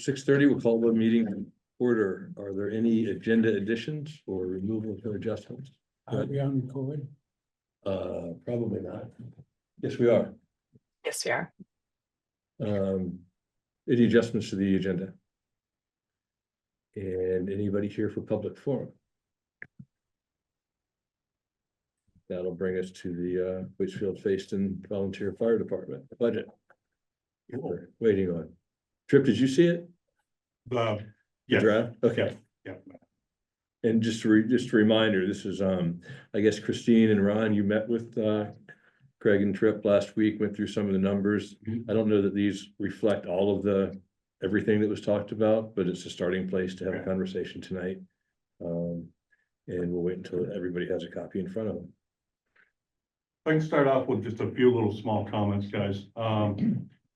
6:30, we'll call the meeting to order. Are there any agenda additions or removal or adjustments? Are we on record? Probably not. Yes, we are. Yes, we are. Any adjustments to the agenda? And anybody here for public forum? That'll bring us to the Waitsfield Fayston Volunteer Fire Department budget. We're waiting on. Trip, did you see it? The Yes. draft? Okay. Yeah. And just a reminder, this is, I guess Christine and Ron, you met with Craig and Tripp last week, went through some of the numbers. Mhm. I don't know that these reflect all of everything that was talked about, but it's a starting place to have a Okay. conversation tonight. And we'll wait until everybody has a copy in front of them. I can start off with just a few little small comments, guys.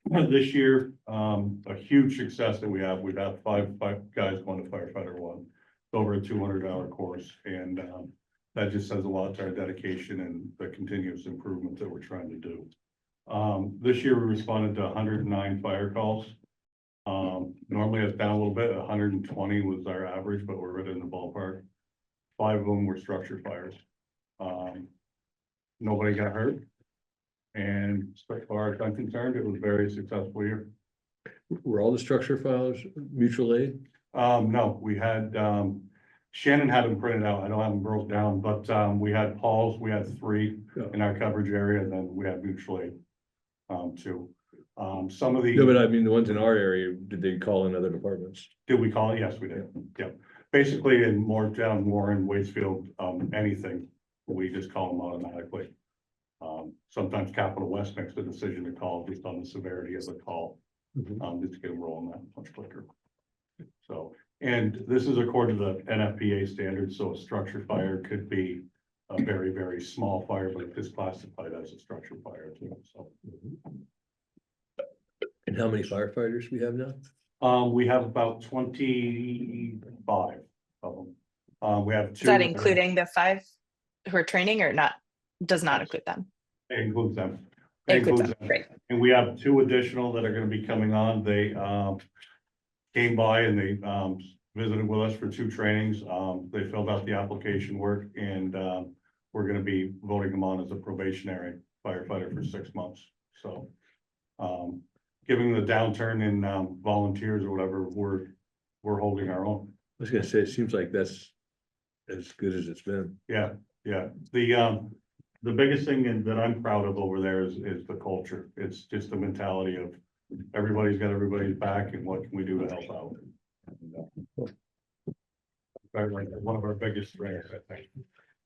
This year, a huge success that we've had five guys going to firefighter one. It's over a $200 course, and that just says a lot to our dedication and the continuous improvement that we're trying to do. This year we responded to 109 fire calls. Normally it's down a little bit, 120 was our average, but we're right in the ballpark. 5 of them were structure fires. Nobody got hurt. And as far as I'm concerned, it was a very successful year. Were all the structure files mutual aid? No, we had, Shannon had them printed out. I don't have them broke down, but, we had Paul's, we had 3 in our coverage area, and then we had mutual aid, 2. Some of the. No, but I mean, the ones in our area, did they call in other departments? Did we call it? Yes, we did. Yeah. Basically, in Warren, Waitsfield, anything, we just call them automatically. Sometimes Capital West makes the decision to call based on the severity of the call, just to get them rolling that much quicker. So, and this is according to the NFPA standards, so a structure fire could be a very, very small fire, but it's classified as a structure fire too, so. And how many firefighters we have now? We have about 25 of them. We have 2. Is that including the 5 who are training or not? Does not include them. It includes them. Includes them. Great. And we have 2 additional that are gonna be coming on. They came by and they visited with us for 2 trainings. They filled out the application work, and we're gonna be voting them on as a probationary firefighter for 6 months. So given the downturn in volunteers or whatever, we're holding our own. I was gonna say, it seems like that's as good as it's been. Yeah. The biggest thing that I'm proud of over there is the culture. It's just the mentality of everybody's got everybody's back, and what can we do to help out? One of our biggest strengths, I think.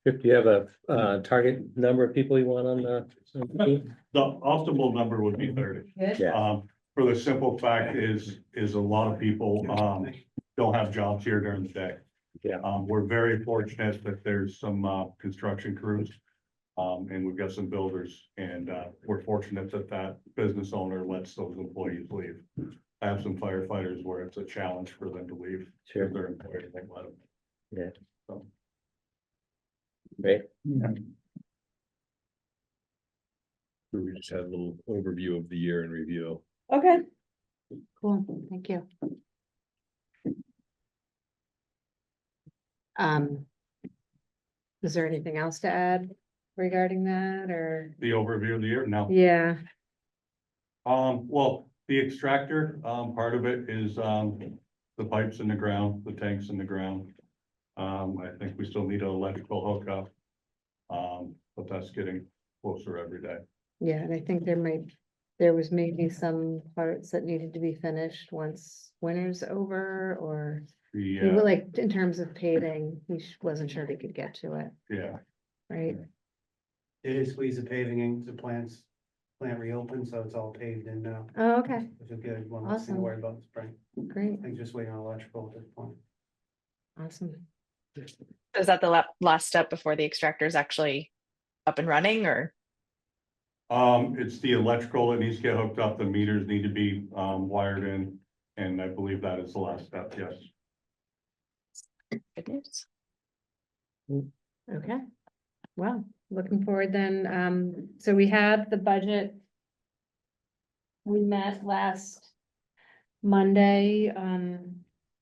If you have a target number of people you want on the team? The optimal number would be 30. Yeah. For the simple fact is a lot of people don't have jobs here during the day. Yeah. We're very fortunate that there's some construction crews. And we've got some builders, and we're fortunate that business owner lets those employees leave. I have some firefighters where it's a challenge for them to leave. Sure. If their employer won't let them. Yeah. So. Great. We just had a little overview of the year in review. Okay. Cool, thank you. Is there anything else to add regarding that, or? The overview of the year, no. Yeah, Well, the extractor, part of it is the pipes in the ground, the tanks in the ground. I think we still need an electrical hookup. But that's getting closer every day. yeah, and I think there was maybe some parts that needed to be finished once winter's over, or he The, would, like, in terms of paving, he wasn't sure if he could get to it, yeah, right? They did squeeze the paving into plant reopened, so it's all paved in now, Oh, okay, which is good. One less thing to Awesome. worry about in spring. great, I think just waiting on electrical at this point. awesome. Is that the last step before the extractor is actually up and running, or? it's the electrical that needs to get hooked up. The meters need to be wired in, and I believe that is the last step, yes. Good news. Okay, well, looking forward then, so we have the budget. We met last Monday,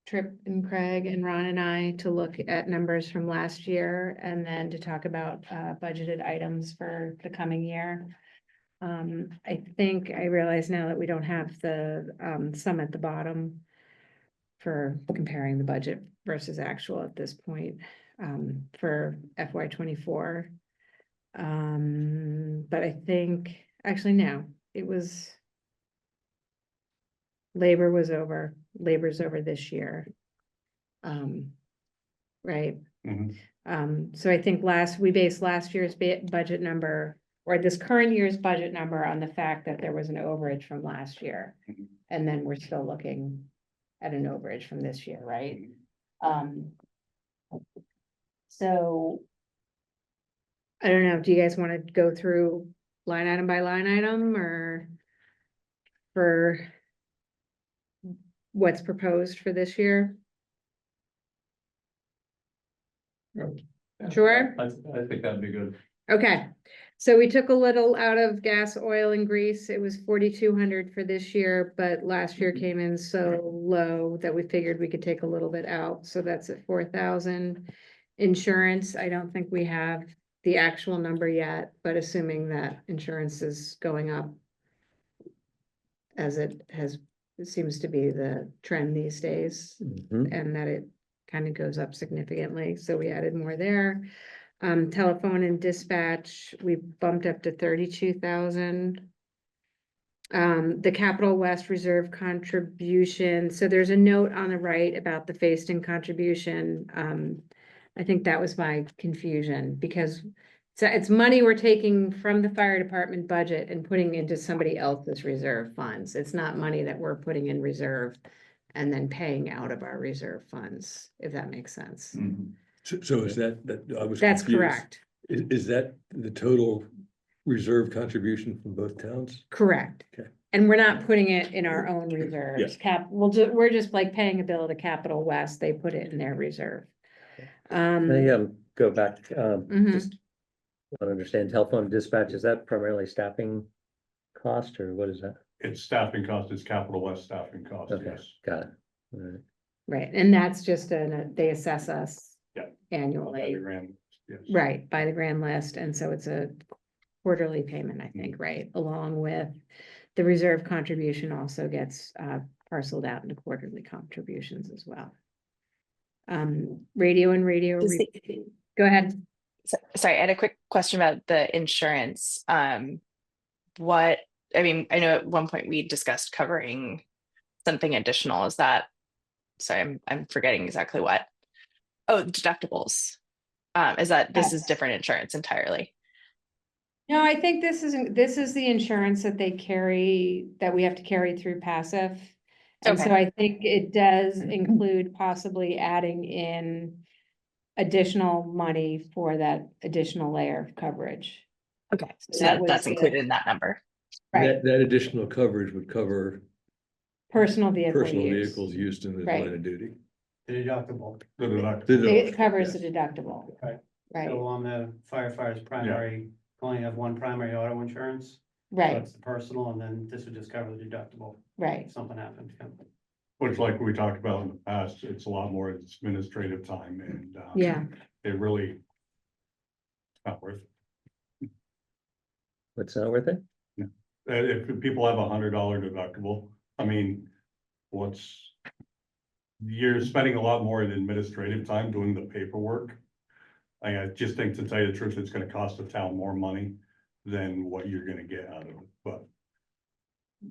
Trip and Craig and Ron and I to look at numbers from last year and then to talk about budgeted items for the coming year. I think I realize now that we don't have the sum at the bottom for comparing the budget versus actual at this point for FY '24. But I think, actually, no, it was. Labor's over this year. Right, Mhm. so I think we based last year's budget number, or this current year's budget number on the fact that there was an overage from last year. Mhm. And then we're still looking at an overage from this year, right? So. I don't know, do you guys want to go through line item by line item or? For. What's proposed for this year? Sure. I think that'd be good. Okay, so we took a little out of gas, oil and grease. It was 4,200 for this year, but last year came in so low that we figured we could take a little bit out. So that's at 4,000. Insurance, I don't think we have the actual number yet, but assuming that insurance is going up as it seems to be the trend these days. Mhm. And that it kind of goes up significantly, so we added more there. Telephone and dispatch, we bumped up to 32,000. The Capital West Reserve contribution, so there's a note on the right about the Fayston contribution. I think that was my confusion, because it's money we're taking from the fire department budget and putting into somebody else's reserve funds. It's not money that we're putting in reserve and then paying out of our reserve funds, if that makes sense. So is that I was That's confused. correct, Is that the total reserve contribution from both towns? correct. Okay. And we're not putting it in our own reserves. We're just like paying a bill to Capital West, they put it in their reserve. Go back, Mhm. just want to understand telephone dispatch, is that primarily staffing cost or what is that? It's staffing cost, it's Capital West staffing cost, Okay, yes. got it. All right. Right, and that's just they assess us. Yeah. Annually, Yes. right, by the grand list, and so it's a quarterly payment, I think, right, along with the reserve contribution also gets parceled out into quarterly contributions as well. Radio and radio, Does go ahead. Sorry, I had a quick question about the insurance. I mean, I know at one point we discussed covering something additional. Is that, sorry, I'm forgetting exactly what. Oh, deductibles. Is that this is Yes. different insurance entirely? No, I think this is the insurance that they carry, that we have to carry through passive. And so Okay. I think it does include possibly adding in additional money for that additional layer of coverage. Okay, So so that was that's the- included in that number. Right, That additional coverage would cover personal vehicle personal use. vehicles used in the Right. line of duty. The deductible. The deductible. It covers the Yes. deductible. Right. Right, So on the firefighter's primary, only have one primary auto insurance. So right, it's the personal, and then this would just cover the deductible right, if something happened. Yeah. Which, like we talked about in the past, it's a lot more administrative time and. yeah, It really. Not worth it. What's not worth it? If people have $100 deductible, I mean, you're spending a lot more in administrative time doing the paperwork. I just think, to tell you the truth, it's gonna cost the town more money than what you're gonna get out of it, but.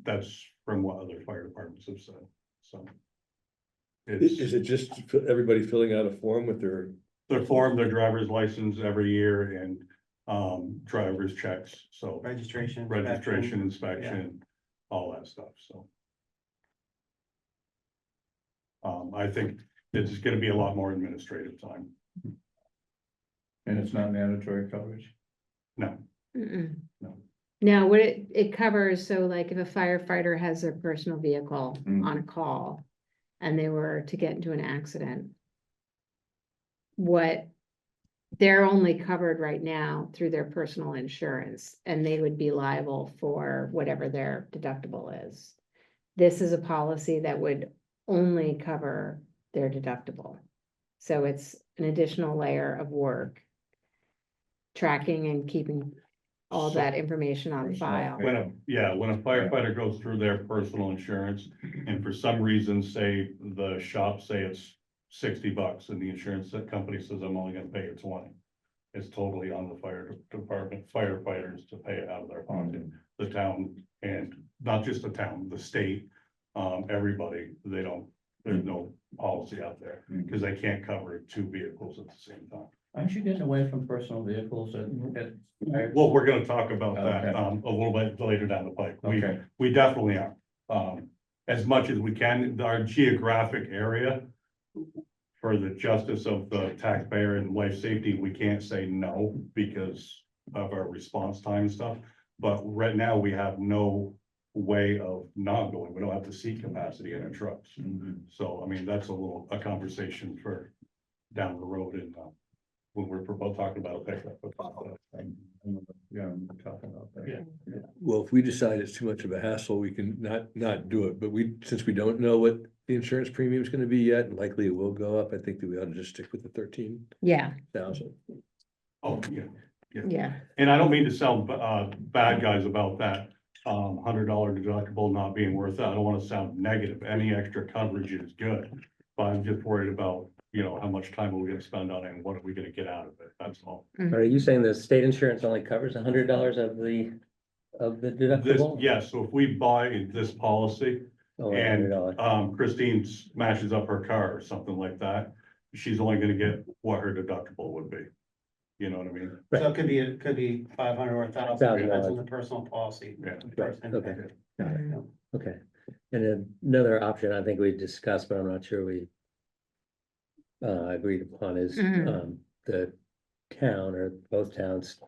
That's from what other fire departments have said, so. Is it just everybody filling out a form with their? Their form, their driver's license every year and, driver's checks, so. Registration. Registration, inspection, all that stuff, so. I think it's gonna be a lot more administrative time. And it's not mandatory coverage? No, mm-mm. no. Now, what it covers, so like if a firefighter has their personal vehicle on a call and they were to get into an accident. What they're only covered right now through their personal insurance, and they would be liable for whatever their deductible is. this is a policy that would only cover their deductible. So it's an additional layer of work. Tracking and keeping all So- that information on file. When a firefighter goes through their personal insurance, and for some reason, say, the shop say it's $60, and the insurance company says, I'm only gonna pay you 20. It's totally on the fire department, firefighters to pay it out of their pocket, the town, and not just the town, the state, everybody, there's no policy out there, because they can't cover two vehicles at the same time. Aren't you getting away from personal vehicles Well, we're gonna talk about that, Okay. a little bit later down the pike. Okay. We definitely are. As much as we can, our geographic area for the justice of the taxpayer and life safety, we can't say no because of our response time and stuff. But right now, we have no way of not going. We don't have the seat capacity in our trucks. So, I mean, that's a conversation for down the road and, when we're both talking about a pickup. Yeah, I'm talking about that. Yeah. Well, if we decide it's too much of a hassle, we can not do it, but since we don't know what the insurance premium is gonna be yet, and likely it will go up, I think that we ought to just stick with the 13,000. Yeah, Oh, yeah. yeah, And I don't mean to sound bad guys about that $100 deductible not being worth it. I don't want to sound negative. Any extra coverage is good. But I'm just worried about, how much time are we gonna spend on it and what are we gonna get out of it? That's all. Are you saying the state insurance only covers $100 of the deductible? Yes, so if we buy this policy Only and $100. Christine smashes up her car or something like that, she's only gonna get what her deductible would be. You know what I mean? So it could be 500 or 1,000, depends on the personal policy. Yeah. Right, okay. Got it. Mhm. Okay, and another option I think we discussed, but I'm not sure we agreed upon is Mhm. the town or both towns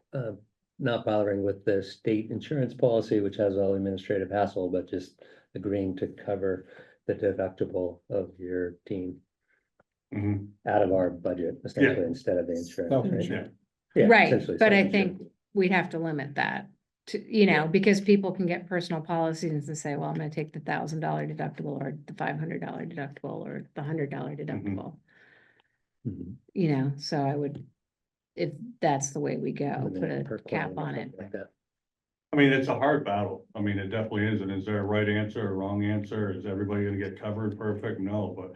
not bothering with the state insurance policy, which has all administrative hassle, but just agreeing to cover the deductible of your team Mhm. out of our budget essentially instead of the insurance. right? Yeah. Yeah, right, essentially but I self-insurance. think we'd have to limit that. To, because people can get personal policies and say, well, I'm gonna take the $1,000 deductible or the $500 deductible or the $100 deductible. Mhm. So I would, if that's the way we go, Limit put it a per cap claim or on it. something like that. I mean, it's a hard battle. I mean, it definitely is. And is there a right answer, a wrong answer? Is everybody gonna get covered perfect? No, but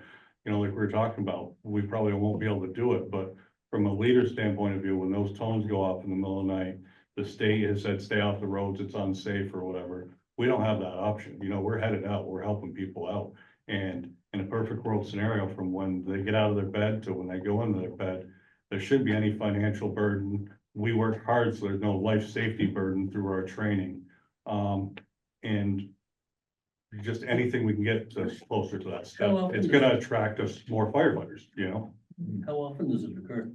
like we were talking about, we probably won't be able to do it, but from a leader standpoint of view, when those tones go off in the middle of the night, the state has said, stay off the roads, it's unsafe or whatever. We don't have that option. We're headed out, we're helping people out. And in a perfect world scenario, from when they get out of their bed to when they go into their bed, there shouldn't be any financial burden. We work hard, so there's no life safety burden through our training. And just anything we can get us closer to that step, it's gonna attract us more firefighters, How often does it occur?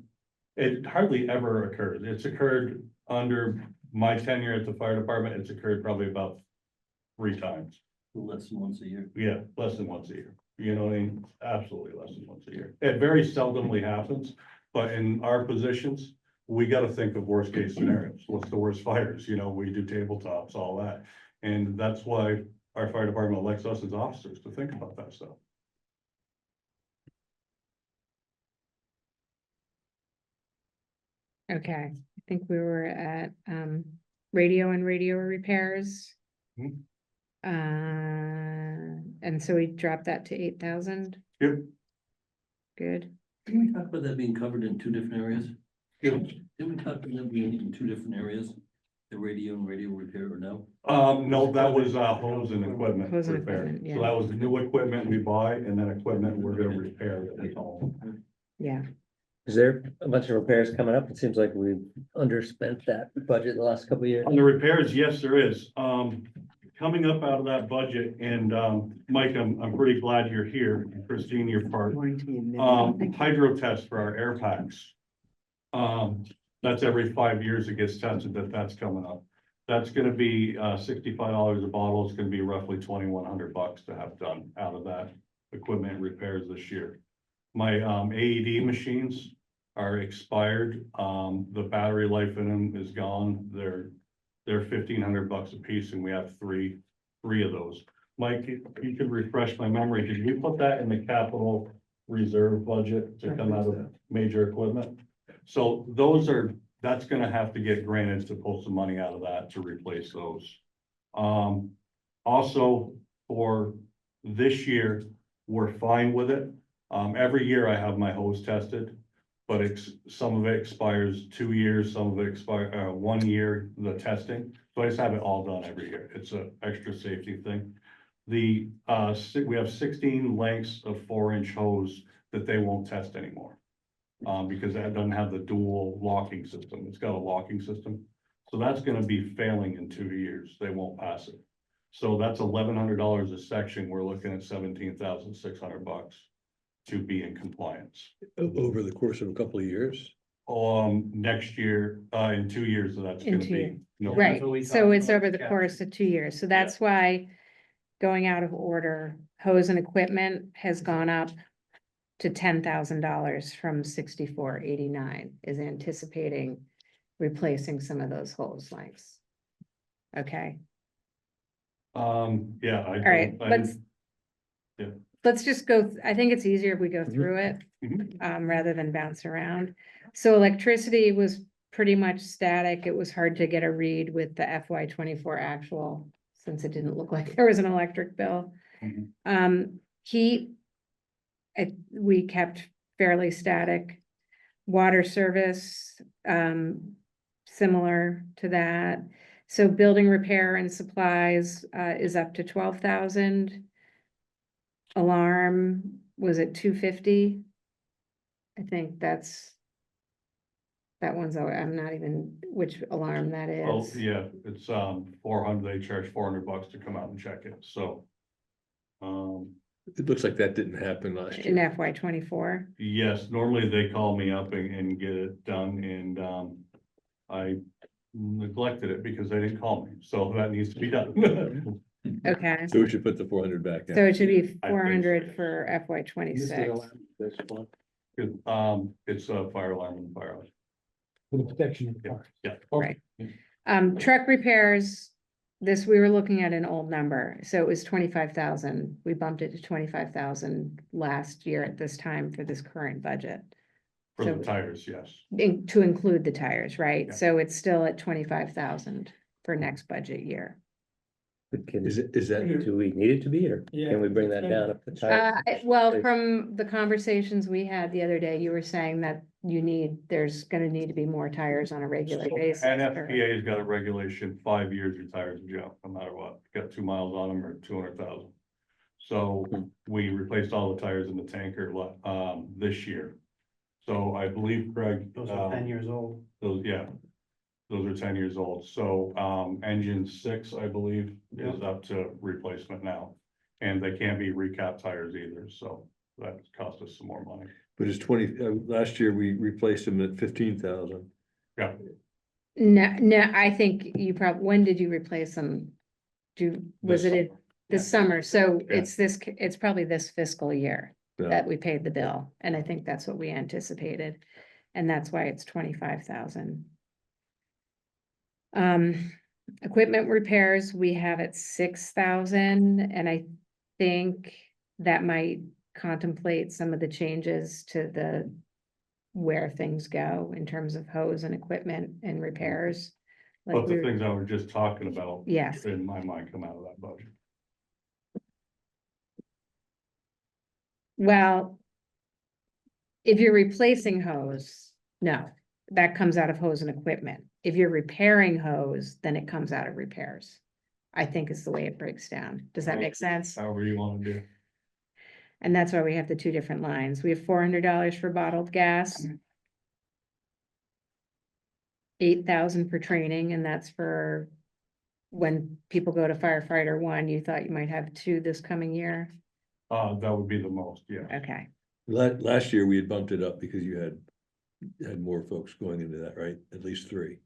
It hardly ever occurs. It's occurred under my tenure at the fire department. It's occurred probably about 3 times. Less than once a year. Yeah, less than once a year. You know what I mean? Absolutely less than once a year. It very seldomly happens, but in our positions, we gotta think of worst case scenarios. What's the worst fires? We do tabletops, all that. And that's why our fire department elects us as officers to think about that stuff. Okay, I think we were at radio and radio repairs. Mhm. And so we dropped that to 8,000. Yep. Good. Didn't we talk about that being covered in 2 different areas? Yep. Didn't we talk about that being in 2 different areas? The radio and radio repair or no? No, that was hose and equipment Hose and repair. equipment, yeah. So that was the new equipment we buy and then equipment we're gonna repair that we own. Yeah, Is there a bunch of repairs coming up? It seems like we've underspent that budget the last couple of years. On the repairs, yes, there is. Coming up out of that budget and, Mike, I'm pretty glad you're here. Christine, you're part. Hydro test for our air packs. That's every 5 years it gets tested that's coming up. That's gonna be, $65 a bottle. It's gonna be roughly $2,100 to have done out of that equipment repairs this year. My, AED machines are expired. The battery life in them is gone. They're $1,500 a piece and we have three of those. Mike, you could refresh my memory. Did you put that in the capital reserve budget to come out of major equipment? So that's gonna have to get granted to pull some money out of that to replace those. Also for this year, we're fine with it. Every year I have my hose tested, but some of it expires 2 years, some of it expire 1 year, the testing. So I just have it all done every year. It's an extra safety thing. We have 16 lengths of 4-inch hose that they won't test anymore. Because that doesn't have the dual locking system. It's got a locking system. So that's gonna be failing in 2 years. They won't pass it. So that's $1,100 a section. We're looking at $17,600 to be in compliance. Over the course of a couple of years. Next year, in 2 years, that's In gonna 2 be. years. no. Right, So we so talked it's about over the capture. course of 2 years, so that's why going out of order, hose and equipment has gone up to $10,000 from 6489 is anticipating replacing some of those hose lengths. Okay, Yeah, all right, let's. Yeah. Let's just go, I think it's easier if we go Mhm. through it, Mhm. rather than bounce around. So electricity was pretty much static. It was hard to get a read with the FY 24 actual, since it didn't look like there was an electric bill. Mhm. Heat, we kept fairly static. Water service, similar to that. So building repair and supplies, is up to 12,000. Alarm was at 250. I think that one's, I'm not even which alarm that Well, is. yeah, it's 400, they charge $400 to come out and check it, so. It looks like that didn't happen last In year. FY 24. Yes, normally they call me up and get it done, and I neglected it because they didn't call me, so that needs to be done. Okay, So we should put the 400 back so in. it should be I think so, 400 yes. for FY 26. This one. It's a fire alarm and fire alarm. For the protection of the Yeah, car. yeah. Right. Truck repairs, this, we were looking at an old number, so it was 25,000. We bumped it to 25,000 last year at this time for this current budget. For So- the tires, yes. To include the tires, right? Yeah. So it's still at 25,000 for next budget year. But can, Is that, do we need it to be, or can we bring that down if the tire? Well, from the conversations we had the other day, you were saying that there's gonna need to be more tires on a regular So basis. NFPA's got a regulation, 5 years your tires are junk, no matter what, got 2 miles on them or 200,000. So we replaced all the tires in the tanker, this year. So I believe, Craig. Those are 10 years old. Those are 10 years old. So, engine 6, I believe, is up to replacement now. And they can't be recap tires either, so that cost us some more money. but it's 20, last year we replaced them at 15,000. No, no, I think you when did you replace them? Was it this summer? So Yeah. it's probably this fiscal year Yeah. that we paid the bill, and I think that's what we anticipated. And that's why it's 25,000. Equipment repairs, we have at 6,000, and I think that might contemplate some of the changes to where things go in terms of hose and equipment and repairs. Like But the we were- things I was just talking about. Yes. In my mind, come out of that budget. Well, if you're replacing hose, no, that comes out of hose and equipment. If you're repairing hose, then it comes out of repairs. I think is the way it breaks down. Does that make sense? However you want to do. And that's why we have the two different lines. We have $400 for bottled gas. 8,000 for training, and that's for when people go to firefighter 1, you thought you might have 2 this coming year? That would be the most, yeah. Okay, Last year we had bumped it up because you had more folks going into that, right? At least 3.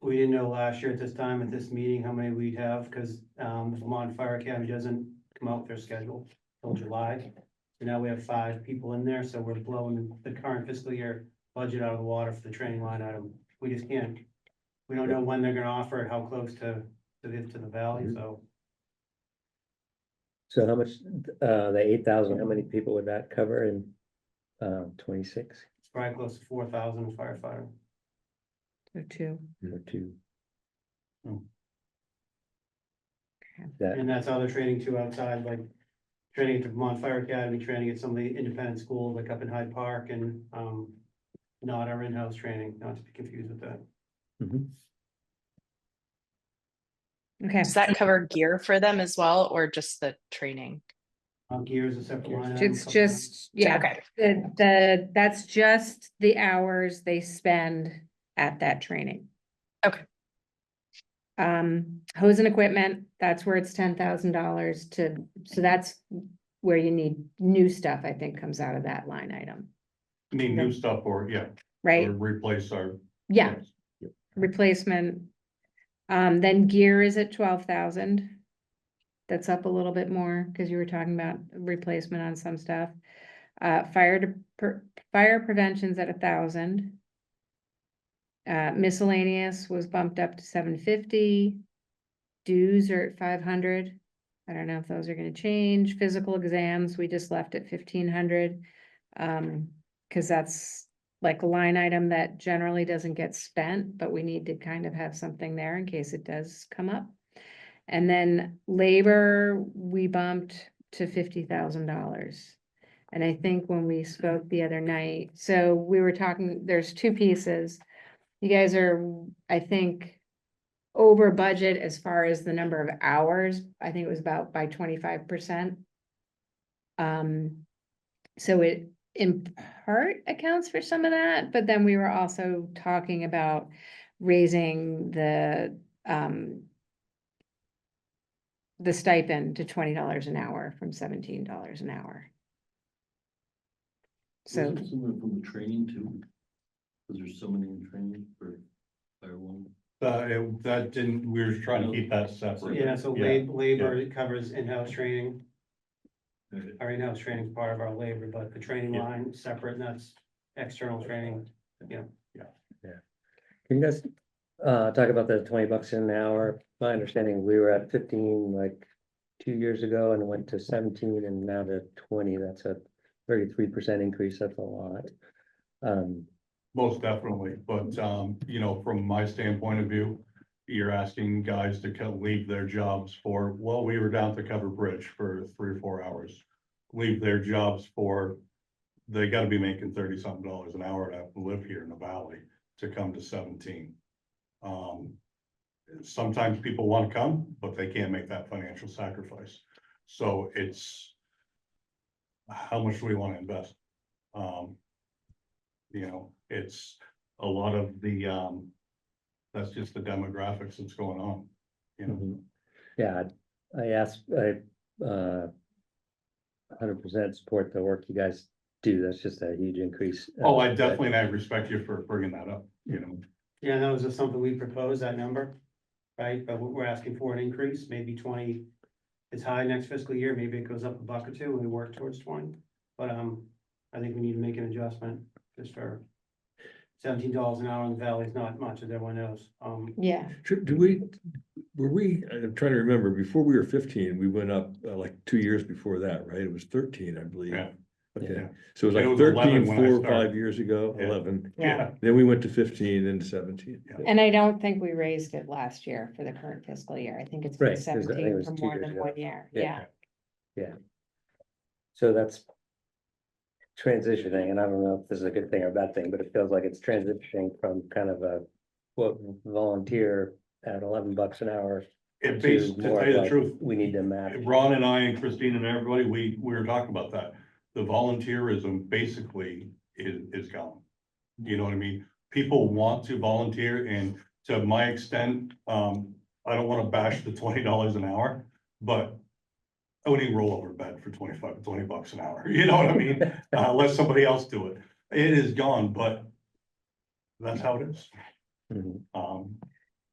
We didn't know last year at this time, at this meeting, how many we'd have, because the Vermont Fire Academy doesn't come out with their schedule till July. So now we have 5 people in there, so we're blowing the current fiscal year budget out of the water for the training line item. We just can't. We don't know when they're gonna offer it, how close to the valley, so. So how much, the 8,000, how many people would that cover in 26 It's probably close to 4,000 firefighter. So two. or two? Hmm. That, And that's other training too outside, like training at the Vermont Fire Academy, training at some of the independent schools like up in Hyde Park and, not our in-house training, not to be confused with that. mhm. Okay, Does that cover gear for them as well, or just the training? Gear is a separate line. item, it's couple just, yeah, Okay, that's just the hours they spend at that training. Okay. Hose and equipment, that's where it's $10,000 so that's where you need new stuff, I think, comes out of that line item, I mean, new stuff or, yeah, right? or replace our. Yeah, replacement. Then gear is at 12,000. That's up a little bit more, because you were talking about replacement on some stuff. Fire prevention's at 1,000. Miscellaneous was bumped up to 750. Dues are at 500. I don't know if those are gonna change. Physical exams, we just left at 1,500. Cause that's like a line item that generally doesn't get spent, but we need to kind of have something there in case it does come up. And then labor, we bumped to $50,000. And I think when we spoke the other night, so we were talking, there's two pieces. You guys are, I think, over budget as far as the number of hours. I think it was about by 25%. So it in part accounts for some of that, but then we were also talking about raising the stipend to $20 an hour from $17 an hour. So, Was it similar from the training too? Because there's so many in training for fire one. That didn't, we were trying to keep that separate. Yeah, so labor, it covers in-house training. Our in-house training is part of our labor, but the training Yeah. line is separate, and that's external training. Can you guys talk about the $20 an hour? My understanding, we were at 15 like 2 years ago and went to 17 and now to 20. That's a 33% increase. That's a lot. Most definitely, but, you know, from my standpoint of view, you're asking guys to leave their jobs for, well, we were down to cover bridge for 3 or 4 hours. Leave their jobs for, they gotta be making $30-something an hour to live here in the valley to come to 17. Sometimes people wanna come, but they can't make that financial sacrifice. So it's, how much do we wanna invest? You know, it's a lot of the, that's just the demographics that's going on, you know. Mhm. Yeah, I asked, I 100% support the work you guys do. That's just a huge increase. Oh, I definitely, and I respect you for bringing that up, you know. Yeah, that was just something we proposed, that number, right? But we're asking for an increase, maybe 20. It's high next fiscal year, maybe it goes up $1 or $2 and we work towards 20. But, I think we need to make an adjustment just for $17 an hour in the valley is not much, as everyone knows. yeah, Were we, I'm trying to remember, before we were 15, we went up like 2 years before that, right? It was 13, I believe. Yeah. Okay, Yeah. so it was It like was 11 13, when I 4 or started. 5 years ago, Yeah. 11. yeah. Then we went to 15, then to 17. And I don't think we raised it last year for the current fiscal year. I think it's been Right, 'cause I think it 17 was for 2 more years than ago. 1 year. Yeah. Yeah. So that's transitioning, and I don't know if this is a good thing or a bad thing, but it feels like it's transitioning from kind of a volunteer at $11 an hour It based, to to more tell you the like, truth, we need to match. Ron and I and Christine and everybody, we were talking about that. The volunteerism basically is gone. You know what I mean? People want to volunteer, and to my extent, I don't wanna bash the $20 an hour, but I wouldn't even roll over bed for $20 an hour, you know what I mean? Let somebody else do it. It is gone, but that's how it is. Mhm. Um,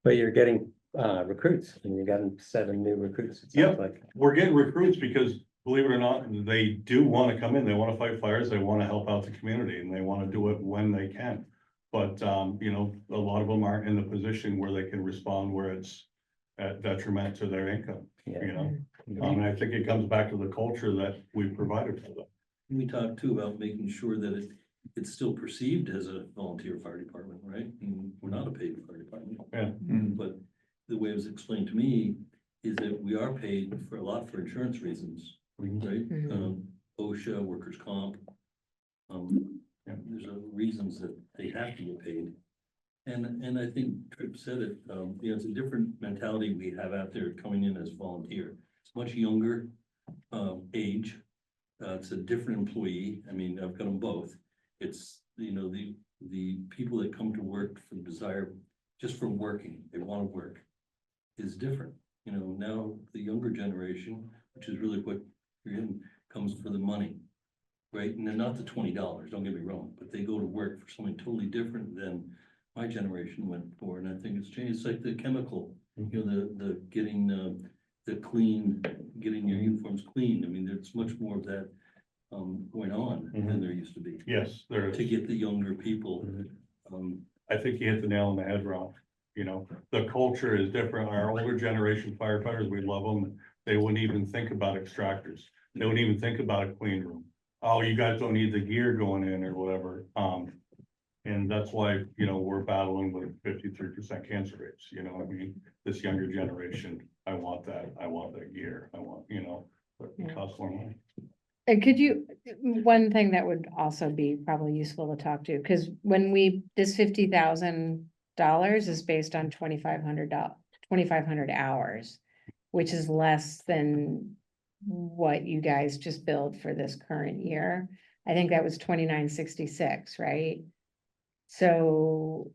But you're getting recruits, and you got 7 new recruits, it sounds Yep. like. we're getting recruits because, believe it or not, they do wanna come in, they wanna fight fires, they wanna help out the community, and they wanna do it when they can. But, you know, a lot of them aren't in the position where they can respond where it's at detriment to their income, Yeah. you know? And I think it comes back to the culture that we provided for them. We talked too about making sure that it's still perceived as a volunteer fire department, right? And we're not a paid fire department. Yeah. But the way it was explained to me is that we are paid for a lot for insurance reasons, right? Mhm. OSHA, workers' comp. There's reasons that they have to get paid. And I think Tripp said it, it's a different mentality we have out there coming in as volunteer. It's much younger, age. It's a different employee. I mean, I've got them both. It's, the people that come to work for the desire, just from working, they want to work, is different. Now the younger generation, which is really what you're in, comes for the money, right? And they're not the $20, don't get me wrong, but they go to work for something totally different than my generation went for, and I think it's changed. It's like the chemical, the getting the clean, getting your uniforms clean. I mean, there's much more of that going on than there used to be. Yes, there is. To get the younger people. I think you hit the nail on the head, Ralph. The culture is different. Our older generation firefighters, we love them. They wouldn't even think about extractors. They wouldn't even think about a clean room. Oh, you guys don't need the gear going in or whatever. And that's why, we're battling with 53% cancer rates. I mean, this younger generation, I want that gear. But it costs more money. And one thing that would also be probably useful to talk to, because this $50,000 is based on 2,500 hours, which is less than what you guys just billed for this current year. I think that was 2,966, right? So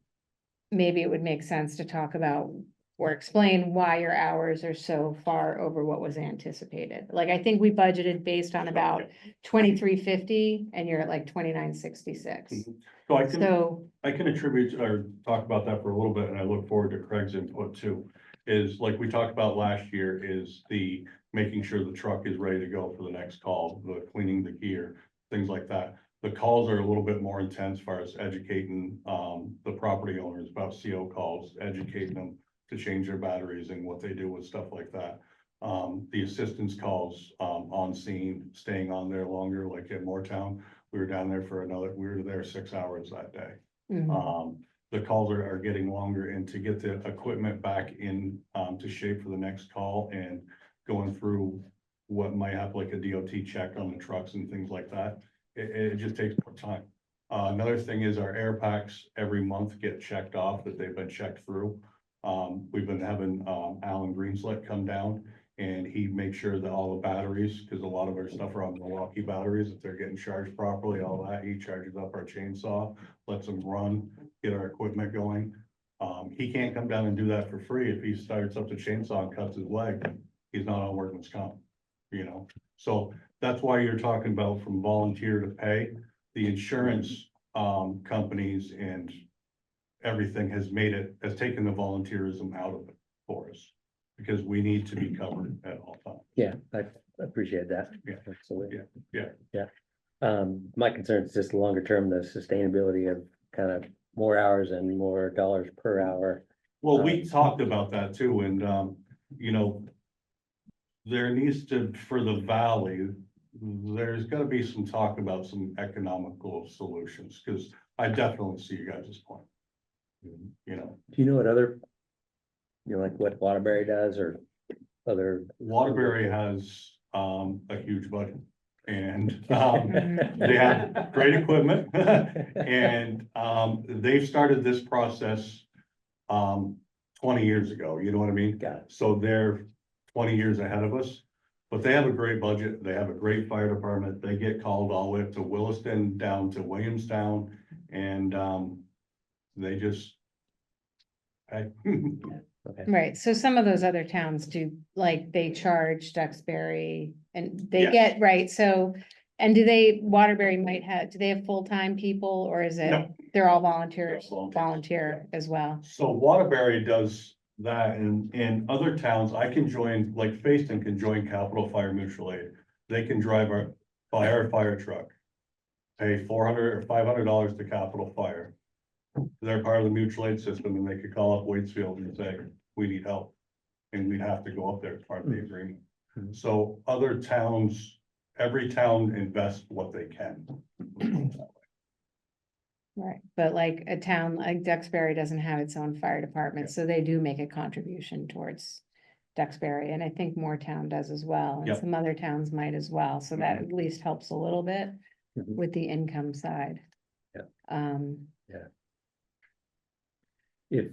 maybe it would make sense to talk about or explain why your hours are so far over what was anticipated. Like, I think we budgeted based on about 2,350 and you're at like 2,966. So I can attribute or talk about that for a little bit, and I look forward to Craig's input too. Is like we talked about last year, is the making sure the truck is ready to go for the next call, the cleaning the gear, things like that. The calls are a little bit more intense as far as educating the property owners about CO calls, educating them to change their batteries and what they do with stuff like that. The assistance calls on scene, staying on there longer, like at Moortown, we were down there we were there 6 hours that day. The calls are getting longer, and to get the equipment back in to shape for the next call and going through what might have like a DOT check on the trucks and things like that. It just takes more time. Another thing is our air packs every month get checked off that they've been checked through. We've been having Alan Greenslet come down, and he makes sure that all the batteries, because a lot of our stuff are on Milwaukee batteries, if they're getting charged properly, all that, he charges up our chainsaw, lets them run, get our equipment going. He can't come down and do that for free. If he starts up the chainsaw and cuts his leg, he's not on workman's comp, So that's why you're talking about from volunteer to pay. The insurance companies and everything has taken the volunteerism out of it for us, because we need to be covered at all times. Yeah, I appreciate that. Yeah. Absolutely. Yeah. My concern is just longer term, the sustainability of kind of more hours and more dollars per hour. Well, we talked about that too, and there needs to, for the valley, there's gotta be some talk about some economical solutions, because I definitely see you guys' point. Do you know what other, like what Waterbury does or other? Waterbury has a huge budget, and they have great equipment. And they've started this process 20 years ago, you know what I mean? Got it. So they're 20 years ahead of us, but they have a great budget. They have a great fire department. They get called all the way up to Williston, down to Williamstown, and they just. Okay. Right, so some of those other towns do, like, they charge Duxbury and they Yes. get, right, so. And Waterbury do they have full-time people, or is it, No. they're all volunteers, They're volunteers. volunteer as well? So Waterbury does that, and in other towns, I can join, like Fayston can join Capital Fire Mutual Aid. They can drive our fire truck, pay $400 or $500 to Capital Fire. They're part of the mutual aid system, and they could call up Waitsfield and say, we need help. And we'd have to go up there as part of the agreement. Mhm. So other towns, every town invests what they can. Right, but like a town like Duxbury doesn't have its own fire department, Yeah. so they do make a contribution towards Duxbury, and I think Moortown does as well, and Yep. some other towns might as well, so that at least helps a little bit Mhm. with the income side. Yeah. If,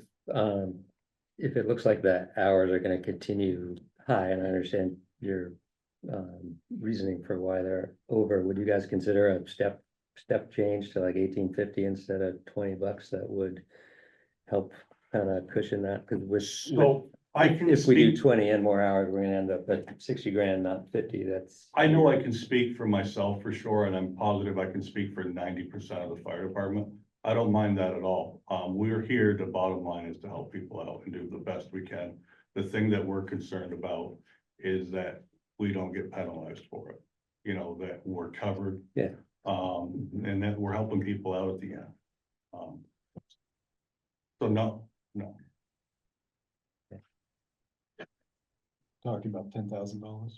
if it looks like the hours are gonna continue high, and I understand your reasoning for why they're over, would you guys consider a step change to like 1850 instead of $20? That would help kind of cushion that, because So I can if we do speak, 20 and more hours, we're gonna end up at 60 grand, not 50. That's. I know I can speak for myself for sure, and I'm positive I can speak for 90% of the fire department. I don't mind that at all. We're here, the bottom line is to help people out and do the best we can. The thing that we're concerned about is that we don't get penalized for it. You know, that we're covered. Yeah. And that we're helping people out at the end. So no. Talking about $10,000.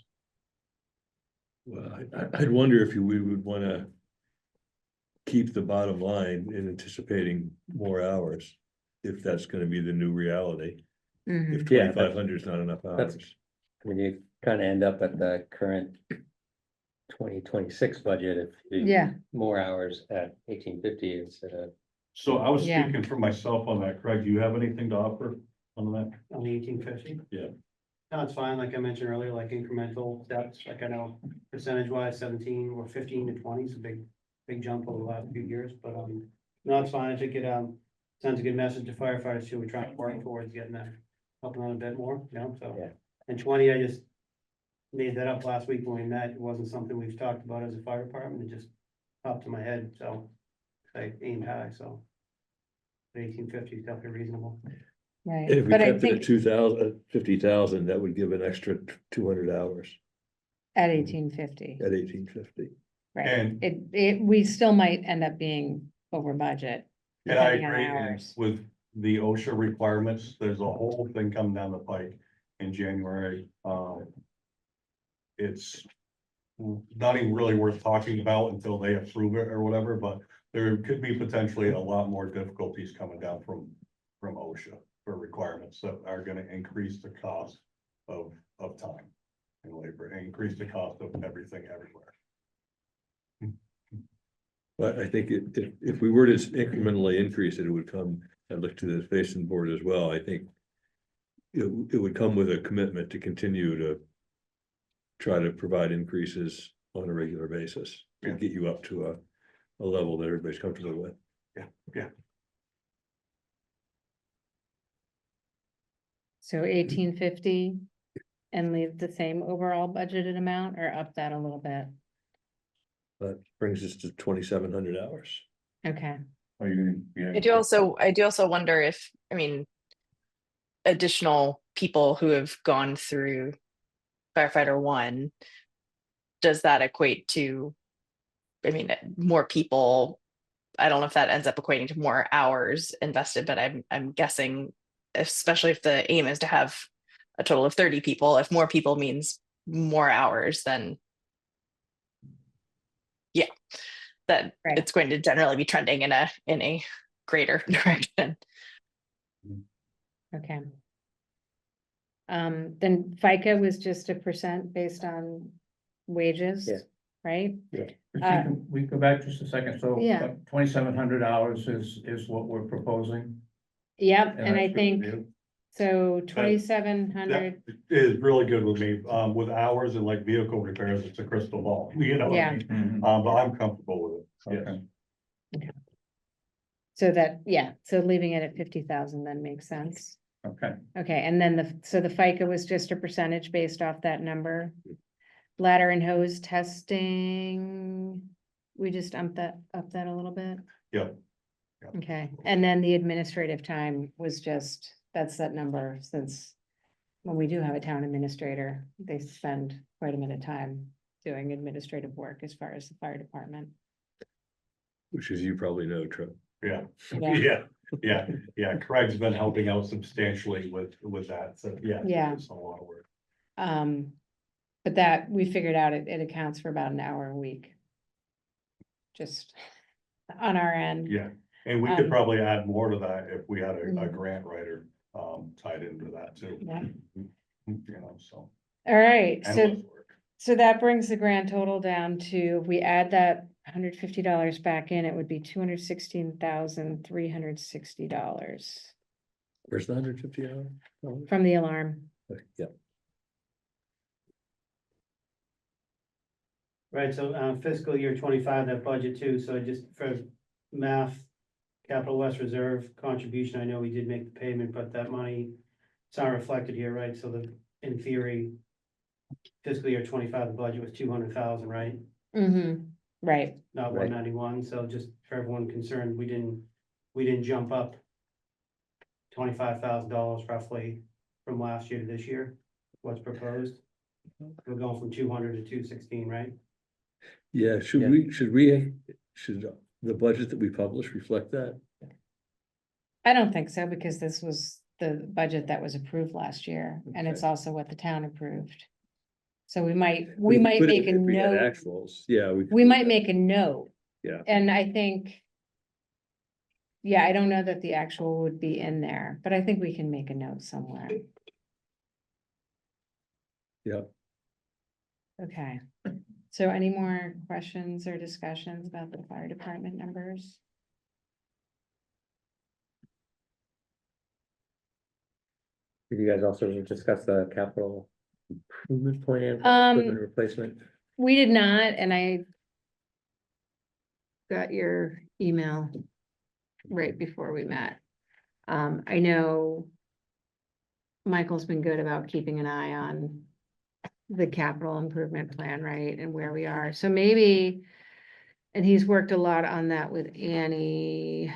Well, I'd wonder if we would wanna keep the bottom line in anticipating more hours, if that's gonna be the new reality. Mhm. If Yeah, 2,500 is not enough that's- hours. I mean, you kind of end up at the current 2026 budget if you do Yeah, more hours at 1850 instead of. So I was Yeah. speaking for myself on that. Craig, do you have anything to offer on that? On the 1850. Yeah. No, it's fine, like I mentioned earlier, like incremental steps, like I know percentage wise 17 or 15 to 20 is a big jump over the last few years, but no, it's fine. I think it sends a good message to firefighters too. We're trying to work towards getting that helping on a bit more, you know, so. Yeah. And 20, I just made that up last week when we met. It wasn't something we've talked about as a fire department. It just popped to my head, so I aimed high, so 1850 is definitely reasonable. right, If we but I kept it at think 2,000, 50,000, that would give an extra 200 hours at 1850, at 1850. right, And- we still might end up being over budget. And I depending on agree, and hours. with the OSHA requirements, there's a whole thing coming down the pike in January. It's not even really worth talking about until they approve it or whatever, but there could be potentially a lot more difficulties coming down from OSHA for requirements that are gonna increase the cost of time and labor, and increase the cost of everything everywhere. But I think if we were to incrementally increase it, it would come, and look to the Fayston board as well, I think. It would come with a commitment to continue to try to provide increases on a regular basis, to Yeah. get you up to a level that everybody's comfortable with. So 1850 and leave the same overall budgeted amount or up that a little bit? That brings us to 2,700 hours. Okay, Are you? I do also wonder if, I mean, additional people who have gone through firefighter 1, does that equate to, I mean, more people? I don't know if that ends up equating to more hours invested, but I'm guessing, especially if the aim is to have a total of 30 people, if more people means more hours, then yeah, that Right. it's going to generally be trending in a greater direction. okay. Then FICA was just a percent based on wages, Yeah. right? If you can- we go back just a second, so Yeah. 2,700 hours is what we're proposing. Yep, and I that's think, good. so 2,700, That is really good with me, with hours and like vehicle repairs, it's a crystal ball, you know? what I Yeah. mean? But I'm comfortable with it, yes. Okay. so that, yeah, so leaving it at 50,000 then makes sense. Okay, Okay, and then so the FICA was just a percentage based off that number. Ladder and hose testing, we just up that a little bit? Yep. Yep. Okay, and then the administrative time was just, that's that number, since when we do have a town administrator, they spend quite a bit of time doing administrative work as far as the fire department. Which as you probably know, Trent. Yeah, Yeah. yeah, Craig's been helping out substantially with that, so yeah. Yeah. It's a lot of work. But that, we figured out it accounts for about an hour a week. Just on our end. Yeah, and we could Um, probably add more to that if we had a Mhm. grant writer, tied into that too. Yeah. You know, so. All right, and so, less work. so that brings the grand total down to, if we add that $150 back in, it would be $216,360 Where's the $150? from the alarm. Yep. Right, so fiscal year 25, that budget too, so just for math, Capital West Reserve contribution, I know we did make the payment, but that money, it's not reflected here, right? So in theory, fiscal year 25, the budget was 200,000, right? Mm-hmm, right. Not Right. 191, so just for everyone concerned, we didn't jump up $25,000 roughly from last year to this year, what's proposed. We're going from 200 to 216, right? Yeah, Yeah. should the budget that we publish reflect that? I don't think so, because this was the budget that was approved last year, and it's Okay. also what the town approved. So we might But make a if we had note, Actuals, yeah. we might make a note. Yeah. And I think. Yeah, I don't know that the actual would be in there, but I think we can make a note somewhere. Yeah. Okay, so any more questions or discussions about the fire department numbers? Did you guys also discuss the capital improvement plan, Um, equipment replacement? We did not, and I got your email right before we met. I know Michael's been good about keeping an eye on the capital improvement plan, right, and where we are, so maybe, and he's worked a lot on that with Annie.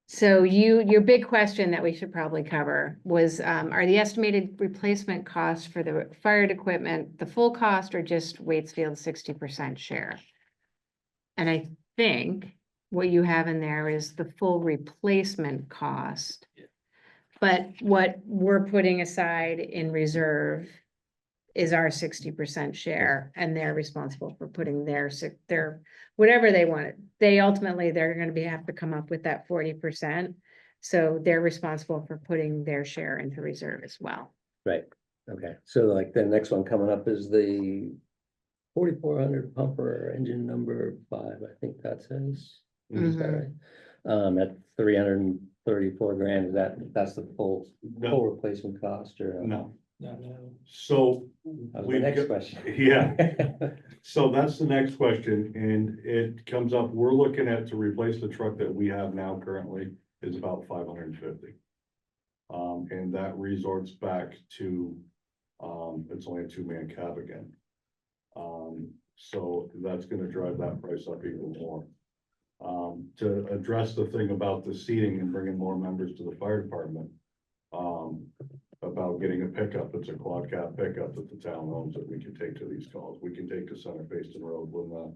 So your big question that we should probably cover was, are the estimated replacement costs for the fired equipment, the full cost, or just Waitsfield's 60% share? And I think what you have in there is the full replacement cost. Yeah. But what we're putting aside in reserve is our 60% share, and they're responsible for putting their whatever they want. They ultimately, they're gonna have to come up with that 40%. So they're responsible for putting their share into reserve as well. Right, okay, so like the next one coming up is the 4400 pumper engine number 5, I think that says. Is that right? At 334 grand, that's the full replacement cost, or? No, No, no. so. That was the we've next got- question. Yeah. So that's the next question, and it comes up, we're looking at to replace the truck that we have now currently is about 550. And that resorts back to, it's only a 2-man cab again. So that's gonna drive that price up even more. To address the thing about the seating and bringing more members to the fire department. About getting a pickup, it's a quad cab pickup that the town owns that we can take to these calls, we can take to Center Fayston Road when the.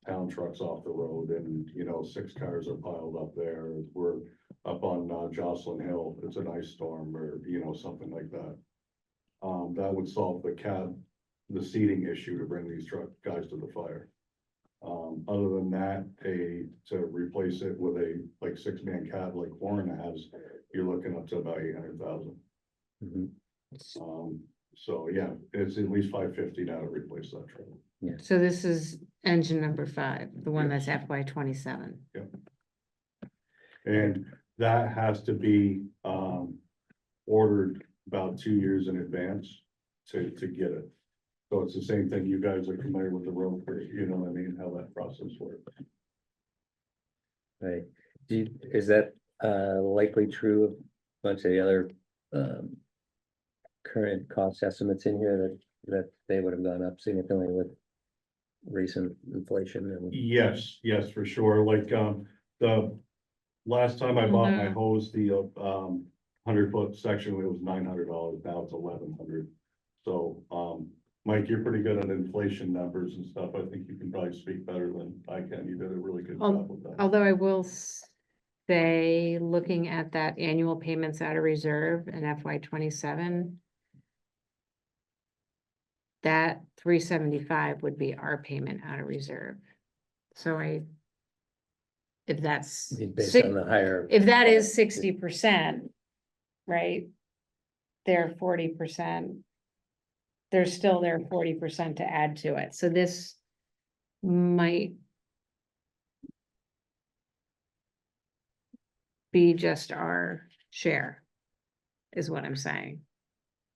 Town trucks off the road and, 6 cars are piled up there, we're up on Jocelyn Hill, it's an ice storm or, something like that. That would solve the seating issue to bring these truck guys to the fire. Other than that, to replace it with a 6-man cab like Warren has, you're looking up to about 800,000. Mhm. So yeah, it's at least 550 now to replace that truck. So this is engine number 5, the one that's FY 27. And that has to be, ordered about 2 years in advance to get it. So it's the same thing, you guys are familiar with the road, you know what I mean, how that process works. Right, is that likely true of a bunch of the other current cost estimates in here that they would have gone up significantly with recent inflation and? Yes, for sure, like, the last time I bought my hose, the 100-foot section, it was $900, now it's $1,100. So, Mike, you're pretty good at inflation numbers and stuff, I think you can probably speak better than I can, you did a really good job with that. Although I will say, looking at that annual payments out of reserve in FY 27. That 375 would be our payment out of reserve. So if that's, Based on the higher. if that is 60%, right? They're 40%. There's still their 40% to add to it, so this might be just our share, is what I'm saying.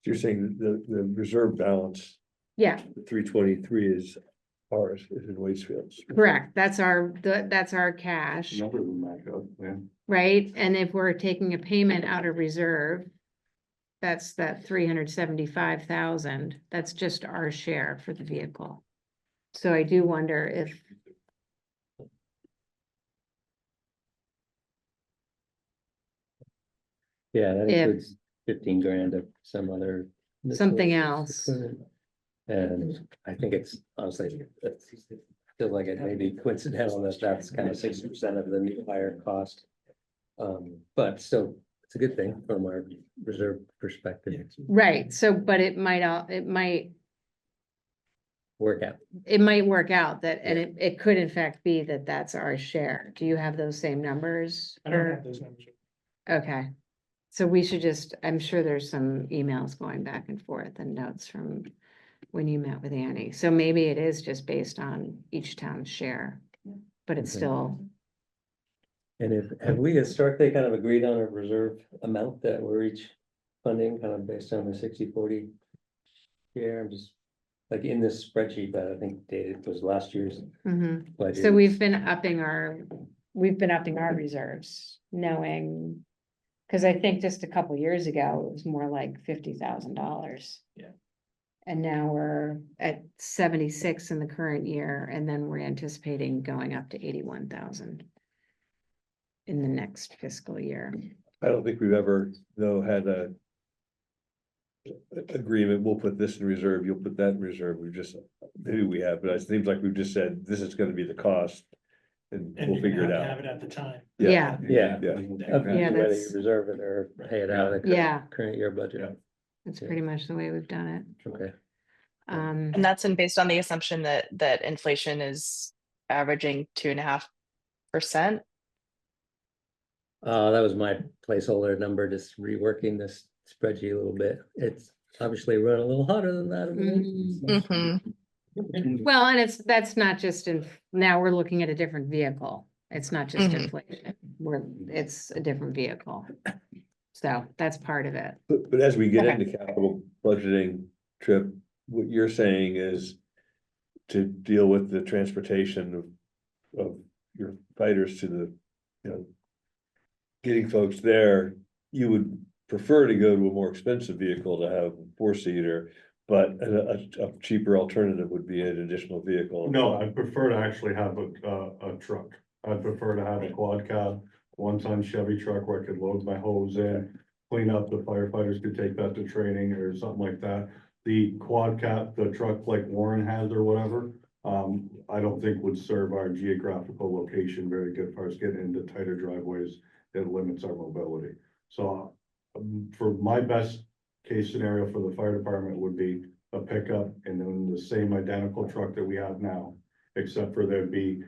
You're saying the reserve balance, Yeah, 323 is ours, is in Waitsfield's. correct, that's our cash, Number of them back up, yeah. right? And if we're taking a payment out of reserve, that's that 375,000, that's just our share for the vehicle. So I do wonder if, Yeah, that If- includes 15 grand of some other. Something miscellaneous else. equipment. And I think it's honestly, it feels like it may be coincidental that that's kind of 60% of the new higher cost. But still, it's a good thing from our reserve perspective, right, so, but it might work out. work out that, and it could in fact be that that's our share. Do you have those same numbers? I don't or- have those numbers. Okay, so we should just, I'm sure there's some emails going back and forth and notes from when you met with Annie. So maybe it is just based on each town's share, but it's Okay. still, And have we historically kind of agreed on a reserve amount that we're each funding kind of based on the 60-40 share? I'm just like in this spreadsheet that I think dated was last year's Mhm. budget. So we've been upping our reserves, knowing. Cause I think just a couple years ago, it was more like $50,000. Yeah. And now we're at 76 in the current year, and then we're anticipating going up to 81,000. In the next fiscal year. I don't think we've ever, though, had a agreement, we'll put this in reserve, you'll put that in reserve, we've just, maybe we have, but it seems like we've just said, this is gonna be the cost. And And we'll you're figure it gonna have out. to have it at the time. Yeah. Yeah. Yeah. Up to Yeah, whether that's- you reserve it or pay it out of the Yeah. current year budget. That's Yeah. pretty much the way we've done it. Okay. And that's based on the assumption that inflation is averaging 2.5%. That was my placeholder number, just reworking this spreadsheet a little bit. It's obviously run a little hotter than that. Mhm. Well, and that's not just now we're looking at a different vehicle. It's not just Mhm. inflation. It's a different vehicle. So that's part of it. But as we get Okay. into capital budgeting trip, what you're saying is to deal with the transportation of your fighters to the, you know, getting folks there, you would prefer to go to a more expensive vehicle to have a 4-seater, but a cheaper alternative would be an additional vehicle. No, I'd prefer to actually have a truck. I'd prefer to have a quad cab, 1-ton Chevy truck where I could load my hose in, clean up, the firefighters could take that to training or something like that. The quad cab, the truck like Warren has or whatever, I don't think would serve our geographical location very good for us getting into tighter driveways. It limits our mobility. So, for my best case scenario for the fire department would be a pickup and then the same identical truck that we have now, except for there'd be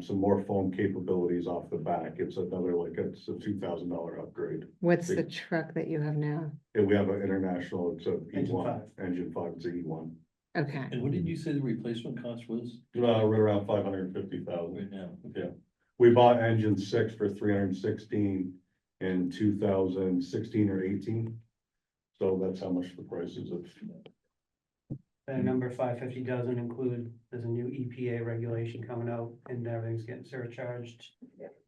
some more foam capabilities off the back. It's another, like, it's a $2,000 upgrade. What's the truck that you have now? And we have an international, it's a Engine E1, 5. engine 5, it's a E1. Okay, And what did you say the replacement cost was Right around 550,000. right now? Yeah. We bought engine 6 for 316 in 2016 or 18. So that's how much the price is of. And number 550 doesn't include, there's a new EPA regulation coming out and everything's getting surcharged.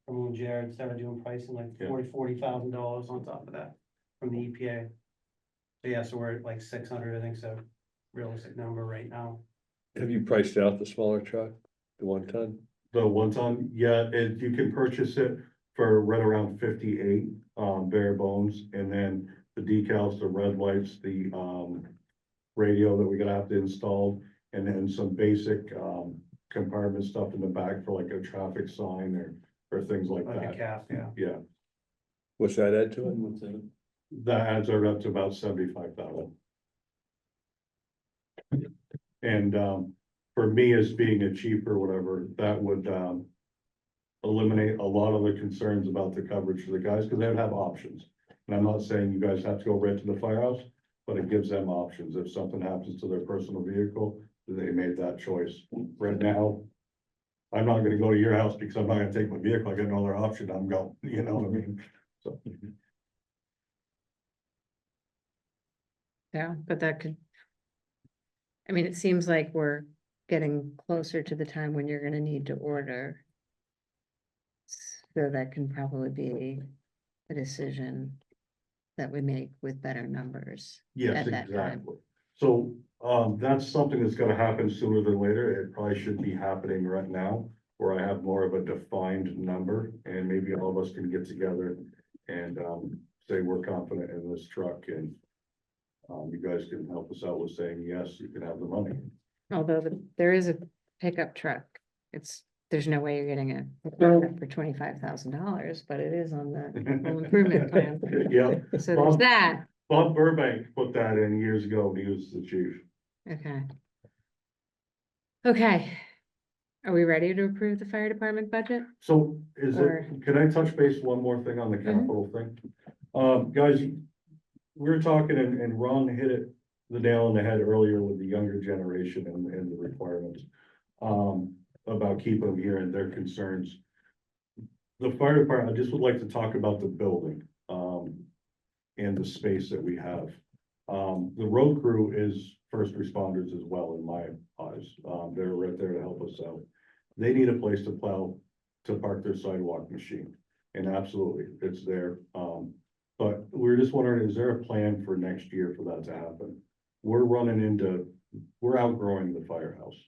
From when Jared started doing pricing, like Yeah. $40,000 on top of that from the EPA. So yeah, so we're at like 600, I think, so realistic number right now. Have you priced out the smaller truck, the 1-ton? The 1-ton, yeah, you can purchase it for right around 58, bare bones, and then the decals, the red lights, the, radio that we're gonna have to install, and then some basic, compartment stuff in the back for like a traffic sign or things like Like a that. cap, yeah. Yeah, What's that add to it? What's that? that adds our up to about 75,000. And, for me as being a chief or whatever, that would, eliminate a lot of the concerns about the coverage for the guys, because they would have options. And I'm not saying you guys have to go right to the firehouse, but it gives them options. If something happens to their personal vehicle, they made that choice. Right now, I'm not gonna go to your house because I'm not gonna take my vehicle. I got no other option. I'm going, you know what I mean? So, Yeah, but that could. I mean, it seems like we're getting closer to the time when you're gonna need to order. So that can probably be a decision that we make with better numbers. yes, At that time. exactly. So, that's something that's gonna happen sooner than later. It probably should be happening right now, where I have more of a defined number, and maybe all of us can get together and, say we're confident in this truck, and you guys can help us out with saying, yes, you can have the money. Although there is a pickup truck, there's no way you're getting a pickup for $25,000, but it is on the home improvement plan. Yeah, So there's that, Bob Burbank put that in years ago when he was the chief. okay. Okay. Are we ready to approve the fire department budget? So Or- can I touch base one more thing on the capital thing? Guys, we were talking and Ron hit it the nail on the head earlier with the younger generation and the requirements. About keeping them here and their concerns. The fire department, I just would like to talk about the building, and the space that we have. The road crew is first responders as well, in my eyes. They're right there to help us out. They need a place to plow, to park their sidewalk machine. And absolutely, it's there. But we're just wondering, is there a plan for next year for that to happen? We're outgrowing the firehouse.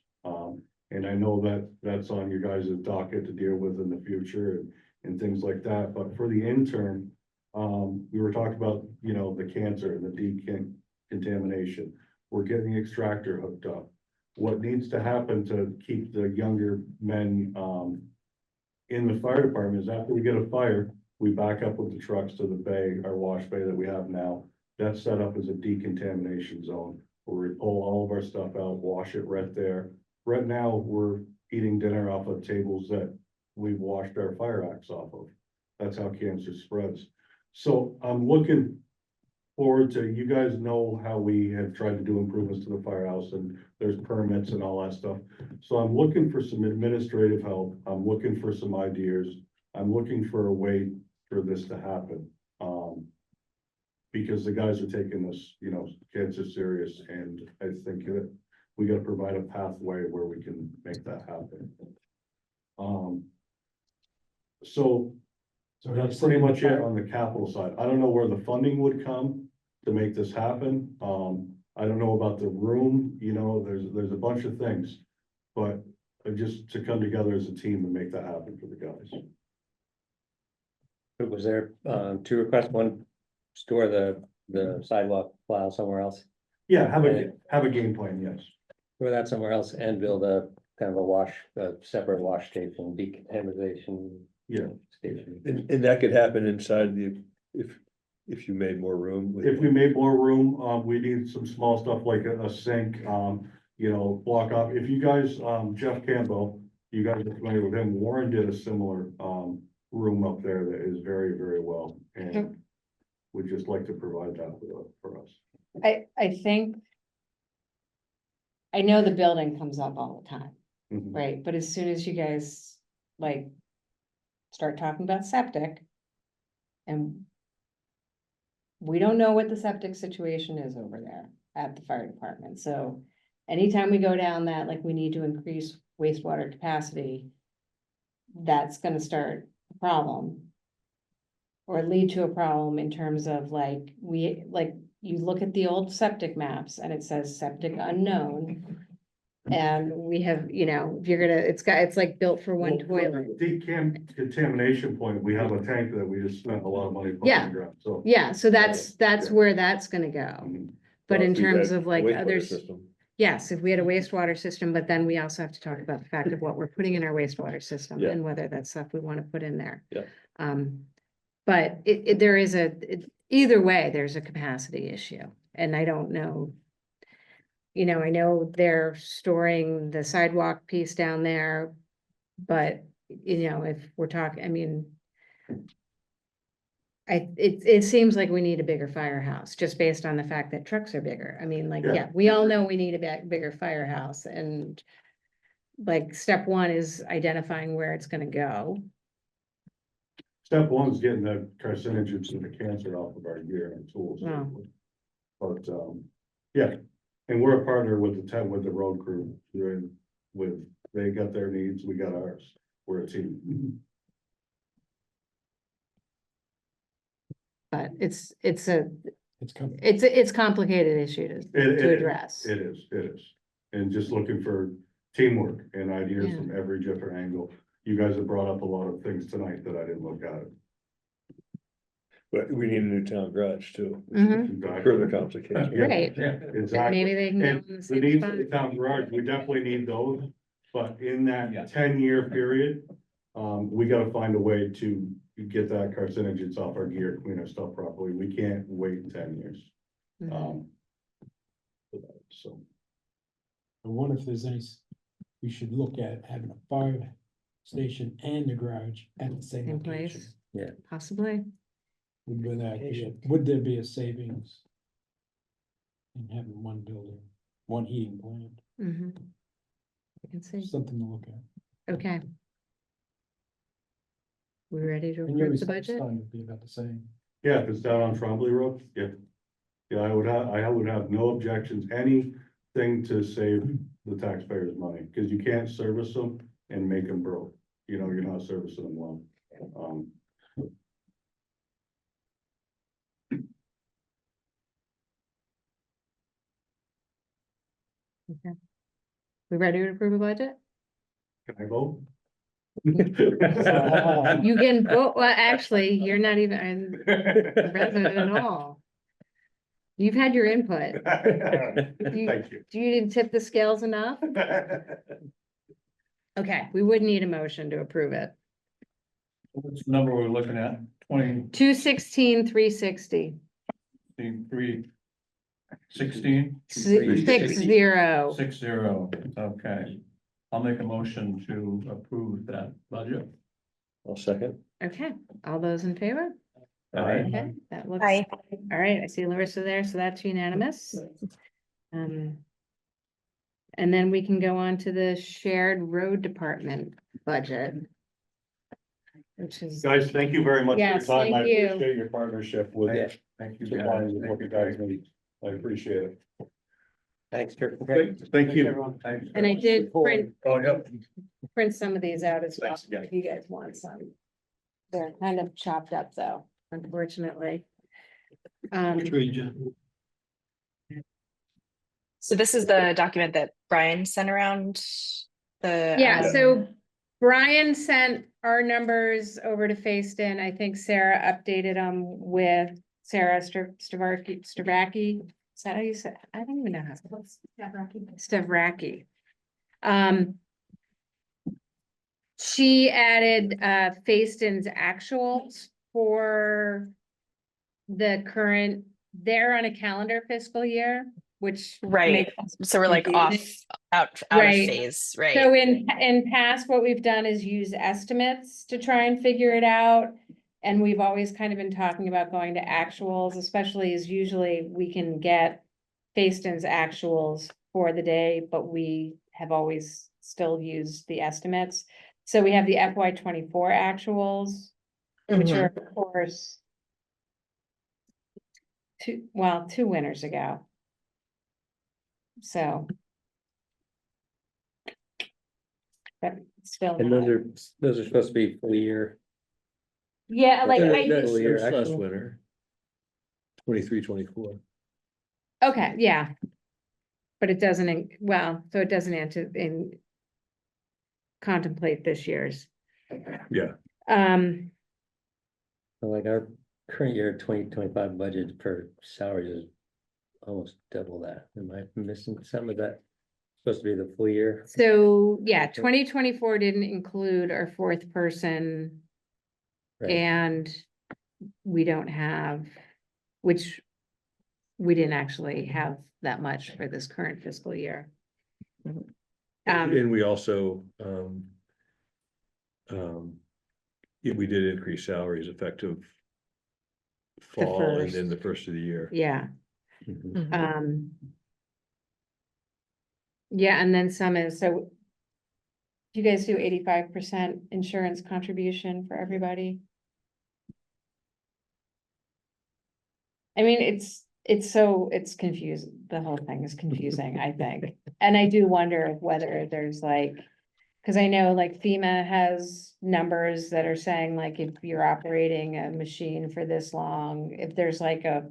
And I know that that's on your guys' docket to deal with in the future and things like that. But for the intern, we were talking about, you know, the cancer and the decontamination. We're getting the extractor hooked up. What needs to happen to keep the younger men, in the fire department is after we get a fire, we back up with the trucks to the bay, our wash bay that we have now. That's set up as a decontamination zone where we pull all of our stuff out, wash it right there. Right now, we're eating dinner off of tables that we've washed our fire axe off of. That's how cancer spreads. So I'm looking forward to, you guys know how we have tried to do improvements to the firehouse and there's permits and all that stuff. So I'm looking for some administrative help. I'm looking for some ideas. I'm looking for a way for this to happen. Because the guys are taking this, you know, cancer serious, and I think that we gotta provide a pathway where we can make that happen. So that's pretty much it on the capital side. I don't know where the funding would come to make this happen. I don't know about the room, you know, there's a bunch of things. But just to come together as a team and make that happen for the guys. Was there, two requests, one, store the sidewalk plow somewhere else, Yeah, have a game plan, yes. store that somewhere else and build a kind of a separate wash station, decontamination. Yeah. Station. And that could happen inside if you made more room. with- If we made more room, we need some small stuff like a sink, you know, block off. If you guys, Jeff Campbell, you guys are familiar with him, Warren did a similar, room up there that is very, very well. And we'd just like to provide that for us. I think. I know the building comes up all the time, Mhm. right? But as soon as you guys like. Start talking about septic. And. We don't know what the septic situation is over there at the fire department, so. Anytime we go down that, like, we need to increase wastewater capacity. That's gonna start a problem. Or lead to a problem in terms of like, you look at the old septic maps and it says septic unknown. And we have, you know, if you're gonna, it's like built for one Well, for toilet. the Decontamination point, we have a tank that we just spent a lot of money putting Yeah. in the ground, so. Yeah, so that's Yeah. where that's gonna go. Mhm. But in Well, if we terms had of like wastewater others, system. yes, if we had a wastewater system, but then we also have to talk about the fact of what we're putting in our wastewater system Yeah. and whether that's stuff we want to put in there. Yeah. But there is either way, there's a capacity issue, and I don't know. You know, I know they're storing the sidewalk piece down there, but, you know, if we're talking, I mean, it seems like we need a bigger firehouse, just based on the fact that trucks are bigger. I mean, like, Yeah. yeah, we all know we need a bigger firehouse, and like, step one is identifying where it's gonna go. Step one is getting the carcinogens and the cancer off of our gear and tools. Wow. But, yeah, and we're a partner with with the road crew, they got their needs, we got ours, we're a team. But it's coming. it's complicated issue to address. It is, and just looking for teamwork and ideas Yeah. from every different angle. You guys have brought up a lot of things tonight that I didn't look at. But we need a new town garage too. Mhm. Further complicated. Yeah. Right, Exactly. maybe they can go And in the the same needs spot. of the town garage, we definitely need those, but in Yeah. that 10-year period, we gotta find a way to get that carcinogens off our gear, clean our stuff properly. We can't wait 10 years. Mhm. For that, so, I wonder if there's any, we should look at having a fire station and a garage at the same Same location. place, possibly. Would there be a savings in having one building, one heating plant, Mhm. I can see, something to look at? okay. We ready to And your approve the response budget? time would be about the same. yeah, if it's down on Trombley Road, yeah. Yeah, I would have no objections, anything to save the taxpayers money, because you can't service them and make them broke. You know, you're not servicing them well. We ready to approve a budget? Can I vote? You can vote, well, actually, you're not even a resident at all. You've had your input. Thank you. You didn't tip the scales enough? Okay, we would need a motion to approve it. What's the number we're looking at? 216, 360, 23, 16? 60. 60, okay. I'll make a motion to approve that budget. I'll second. Okay, all those in favor? Aye. Okay, that looks, Aye. all right, I see Larissa there, so that's unanimous. And then we can go on to the shared road department budget. Which is, Guys, thank you very much for your Yes, time. I thank you. appreciate your partnership with Thank you. supplying with what you guys need. I appreciate it. Thanks, Kirk. Thank you. and I did print Oh, yeah. some of these out as well, Thanks again. if you guys want some. They're kind of chopped up though, unfortunately. So this is the document that Brian sent around the. Yeah, so Brian sent our numbers over to Fayston. I think Sarah updated them with Sarah Stavraki. Is that how you say? I don't even know how to. Stavraki. She added Fayston's actuals for the current, they're on a calendar fiscal year, which. Right, makes so we're like off, confusing. out of Right. phase, So right? in past, what we've done is use estimates to try and figure it out. And we've always kind of been talking about going to actuals, especially as usually we can get Fayston's actuals for the day, but we have always still used the estimates. So we have the FY 24 actuals, which are of course two winters ago. So. But still. And not- those are supposed to be full year. Yeah, like, Yeah, I, that's- It was last actual? winter. 23, 24. okay, yeah. But it doesn't, so it doesn't answer in. Contemplate this year's. Yeah. Like our current year 2025 budget for salaries is almost double that. Am I missing some of that? Supposed to be the full year? So, yeah, 2024 didn't include our fourth person. Right. And we don't have, which we didn't actually have that much for this current fiscal year. And we also, yeah, we did increase salaries effective fall and first. then the first of the year. Yeah, Mhm. um. Yeah, and then some is, so. Do you guys do 85% insurance contribution for everybody? I mean, it's confusing, the whole thing is confusing, I think. And I do wonder whether there's like, cause I know like FEMA has numbers that are saying like if you're operating a machine for this long, if there's like a,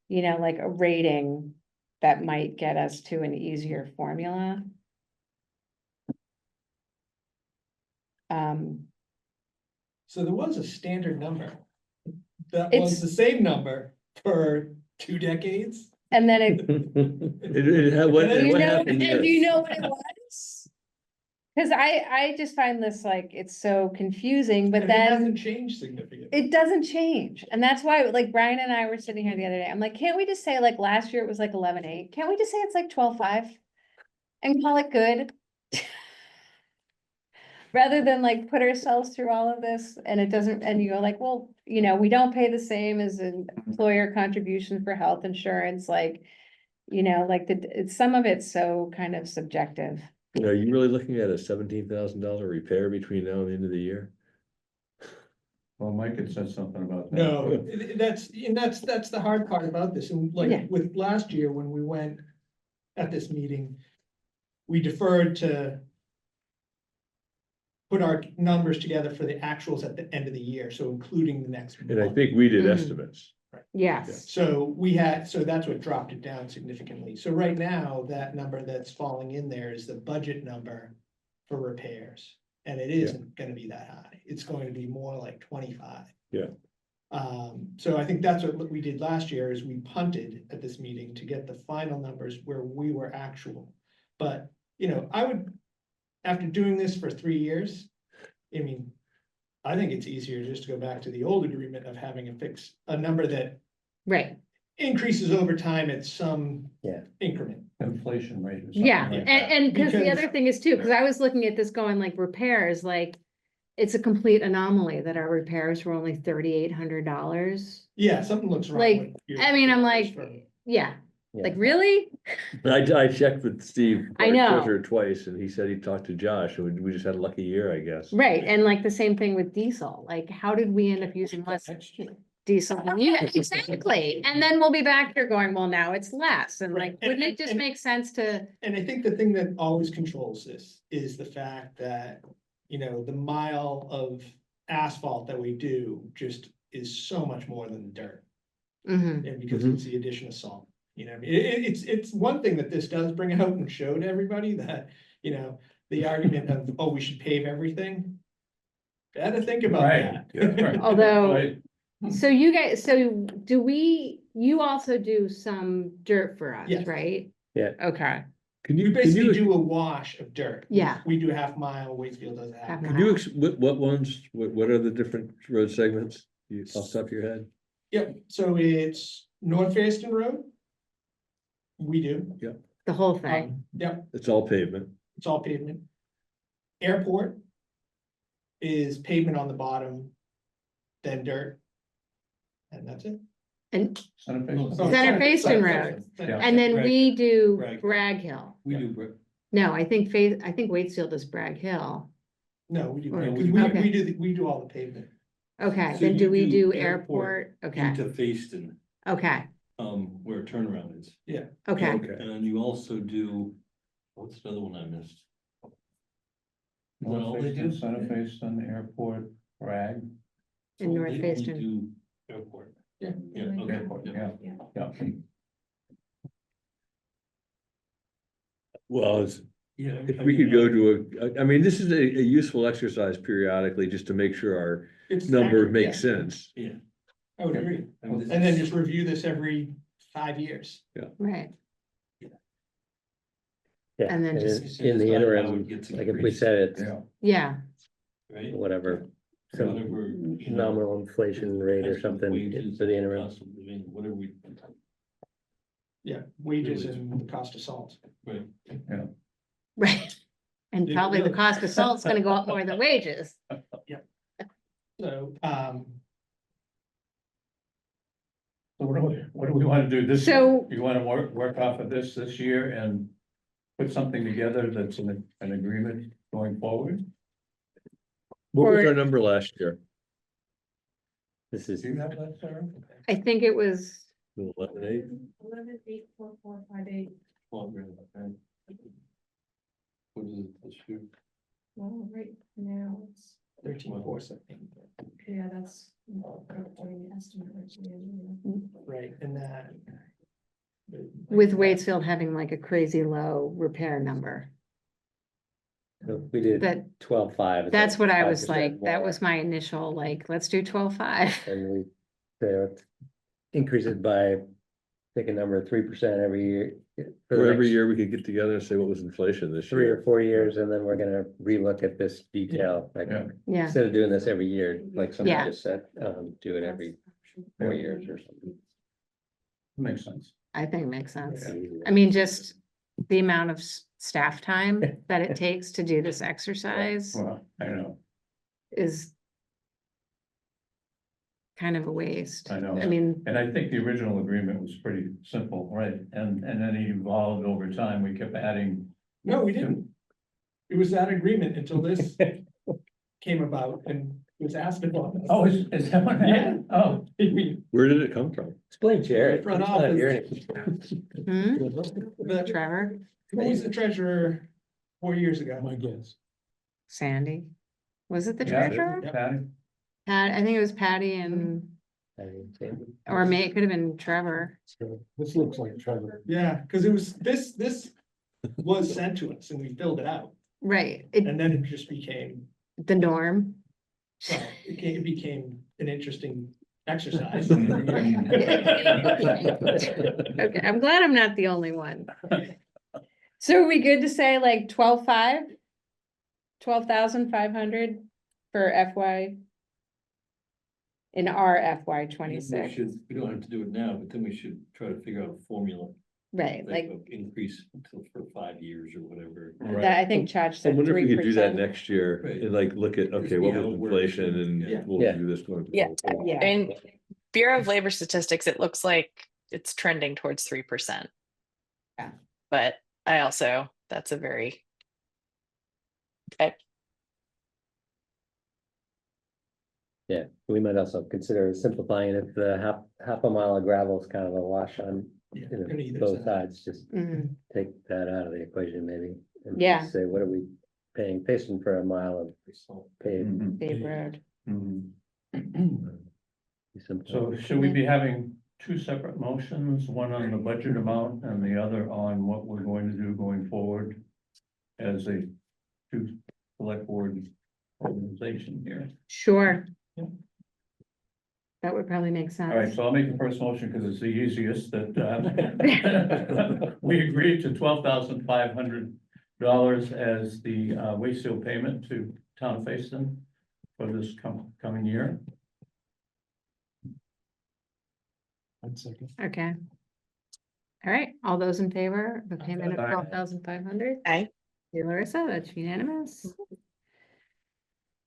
you know, like a rating that might get us to an easier formula. So there was a standard number. That It's- was the same number for 2 decades. And then it, It had, what, Do you what know, happened do there? you know what it was? Cause I just find this like, it's so confusing, but And it then. hasn't changed significantly. It doesn't change, and that's why, like, Brian and I were sitting here the other day, I'm like, can't we just say, like, last year it was like 11.8, can't we just say it's like 12.5? And call it good? Rather than like put ourselves through all of this, and it doesn't, and you go like, well, you know, we don't pay the same as an employer contribution for health insurance, like. You know, like some of it's so kind of subjective. Are you really looking at a $17,000 repair between now and the end of the year? Well, Mike had said something about that. No, that's the hard part about this, and Yeah. like with last year, when we went at this meeting. We deferred to. Put our numbers together for the actuals at the end of the year, so including the next. And I month. think we did Mhm. estimates. Yes, So so that's what dropped it down significantly. So right now, that number that's falling in there is the budget number for repairs. And it isn't gonna be that high. It's going to be more like 25. Yeah. So I think that's what we did last year is we punted at this meeting to get the final numbers where we were actual. But, you know, I would, after doing this for 3 years, I mean, I think it's easier just to go back to the old agreement of having a number that right, increases over time at some Yeah. increment. Inflation rate or something yeah, like and, that. and cause the Because- other thing is too, cause I was looking at this going like repairs, like. It's a complete anomaly that our repairs were only $3,800. Yeah, something looks wrong. Like, with your- I mean, I'm your like, for- yeah, Yeah. like really? I checked with Steve. I know. treasurer twice, and he said he talked to Josh, and we just had a lucky year, I guess. Right, and like the same thing with diesel, like how did we end up using less diesel than you? Exactly, and then we'll be back here going, well, now it's less, and Right, like, and- wouldn't it just and- make sense to? And I think the thing that always controls this is the fact that, you know, the mile of asphalt that we do just is so much more than the dirt. Mhm. And because Mhm. it's the addition of salt, you know, I mean, it's one thing that this does bring out and show to everybody that, you know, the argument of, oh, we should pave everything. Gotta think about Right, that. right. Although, Right. so you guys, so you also do some dirt for us, Yes. right? Yeah. Okay, Can We you, can basically you, do a wash of dirt. Yeah. We do a half mile, Waitsfield does a half. Half mile. can you, what ones, what are the different road segments? You, off the top of your head? Yep, so it's North Fayston Road. We do. the whole thing, Yep, It's all pavement. it's all pavement. Airport is pavement on the bottom, then dirt. And that's it. and, Center Oh, Face. Center Fayston Road. and then Bragg- we do Bragg. Bragg Hill. We do, Br- No, I think Waitsfield does Bragg Hill. No, we do, Or- because Okay. we do all the pavement. Okay, So then do you we do do airport? Okay, into Fayston, okay, where turnaround is. okay. Okay. And you also do, what's another one I missed? Is that all North they do? Facein, Center Facein, Airport, Bragg. In North They only Fayston. do airport. Yeah. Yeah, okay. Airport, yeah. Yeah. Well, Yeah. if we could go to I mean, this is a useful exercise periodically, just to make sure our It's number accurate, makes yeah, sense. Yeah. I would agree. I mean, this And then is- just review this every 5 years. right. Yeah, And then and just- in the Decide how interim, it gets like if we increased. said it's Yeah. Yeah, Right? whatever, some Whatever, you know, nominal inflation rate or cost of something wages, for the interim. cost of living, whatever we, Yeah, wages and the cost of salt. right. right. And Did- probably the no. cost of salt's gonna go up more than wages. So, So what do we want to do this? So- You want to work off of this year and put something together that's an agreement going forward? What was Or- our number last year? This is, Do you have that, Sarah? I think it was, 11.8? 11,84458. Longer, right? What is it this year? Well, right now it's, 13,4 something, yeah, that's doing the estimate. right, and that. with Waitsfield having like a crazy low repair number. we did That, 12.5. that's what I was 5% like, that more, was my initial, like, let's do 12.5. And we, increase it by, pick a number, 3% every year. For the Or every next year we could get together and say what was inflation this 3 or year. 4 years, and then we're gonna relook at this detail, like, Yeah. Yeah, instead of doing this every year, like somebody Yeah. just said, do it every 4 years or something. Makes sense. I think it makes sense. Yeah. I mean, just the amount of staff time that it takes to do this exercise Well, I know, is kind of a waste. I know. I mean, And I think the original agreement was pretty simple, right? And then it evolved over time. We kept adding. No, we didn't. It was that agreement until this came about and was asked about. Oh, is that what happened? Oh, Where did it come from? Explain, Jared. Front It's not office. your- Trevor, Who was the treasurer 4 years ago? My guess. Sandy, was it the Yeah. treasurer? Patty? Pat, I think it was Patty and, or may, it could have been Trevor. So this looks like Trevor. Yeah, because it was, this was sent to us and we filled it out, Right, it, and then it just became, the norm. well, it became an interesting exercise. Okay, I'm glad I'm not the only one. So are we good to say like 12,500? 12,500 for FY? In our FY We 26, should, we don't have to do it now, but then we should try to figure out a formula. right, like, of increase until for 5 years or whatever. that, I think Chad I said wonder if we could do that 3%. next year Right. and like look at, okay, what Yeah, was it works. inflation Yeah. and we'll Yeah. do this going. forward. Yeah. And Bureau of Labor Statistics, it looks like it's trending towards 3%. Yeah. But I also, that's a very. Yeah, we might also consider simplifying it, the half a mile of gravel is kind of a wash on, Yeah, you know, on either both side. sides, just Mhm. take that out of the equation maybe. and Yeah. Say, what are we paying Fayston for a mile of paved? Mhm. Paved road. Mhm. Simple. So should we be having two separate motions, one on the budget amount and the other on what we're going to do going forward? As a two select board organization here. Sure. Yeah. That would probably make All right, sense. so I'll make the first motion because it's the easiest that we agreed to $12,500 as the Waitsfield payment to Town of Fayston for this coming year. 1 second. Okay. All right, all those in favor of the payment of Aye. 12,500? Aye. You, Larissa, that's unanimous.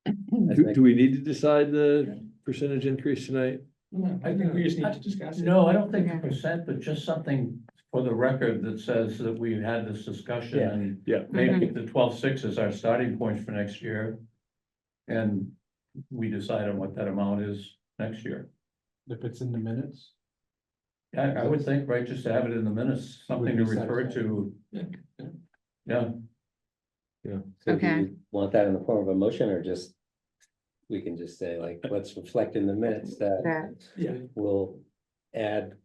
Do we need to decide the percentage increase tonight? No, I think we just need to discuss it. No, I don't think Okay. the percent, but just something for the record that says that we've had this discussion Yeah. and Yeah. maybe the 12.6 is our starting point for next year. And we decide on what that amount is next year. If it's in the minutes. I would think, right, just to have it in the minutes, something to Would be refer to. Yeah, So do Okay. you want that in the form of a motion or just? We can just say like, let's reflect in the minutes that That, Yeah, we'll add.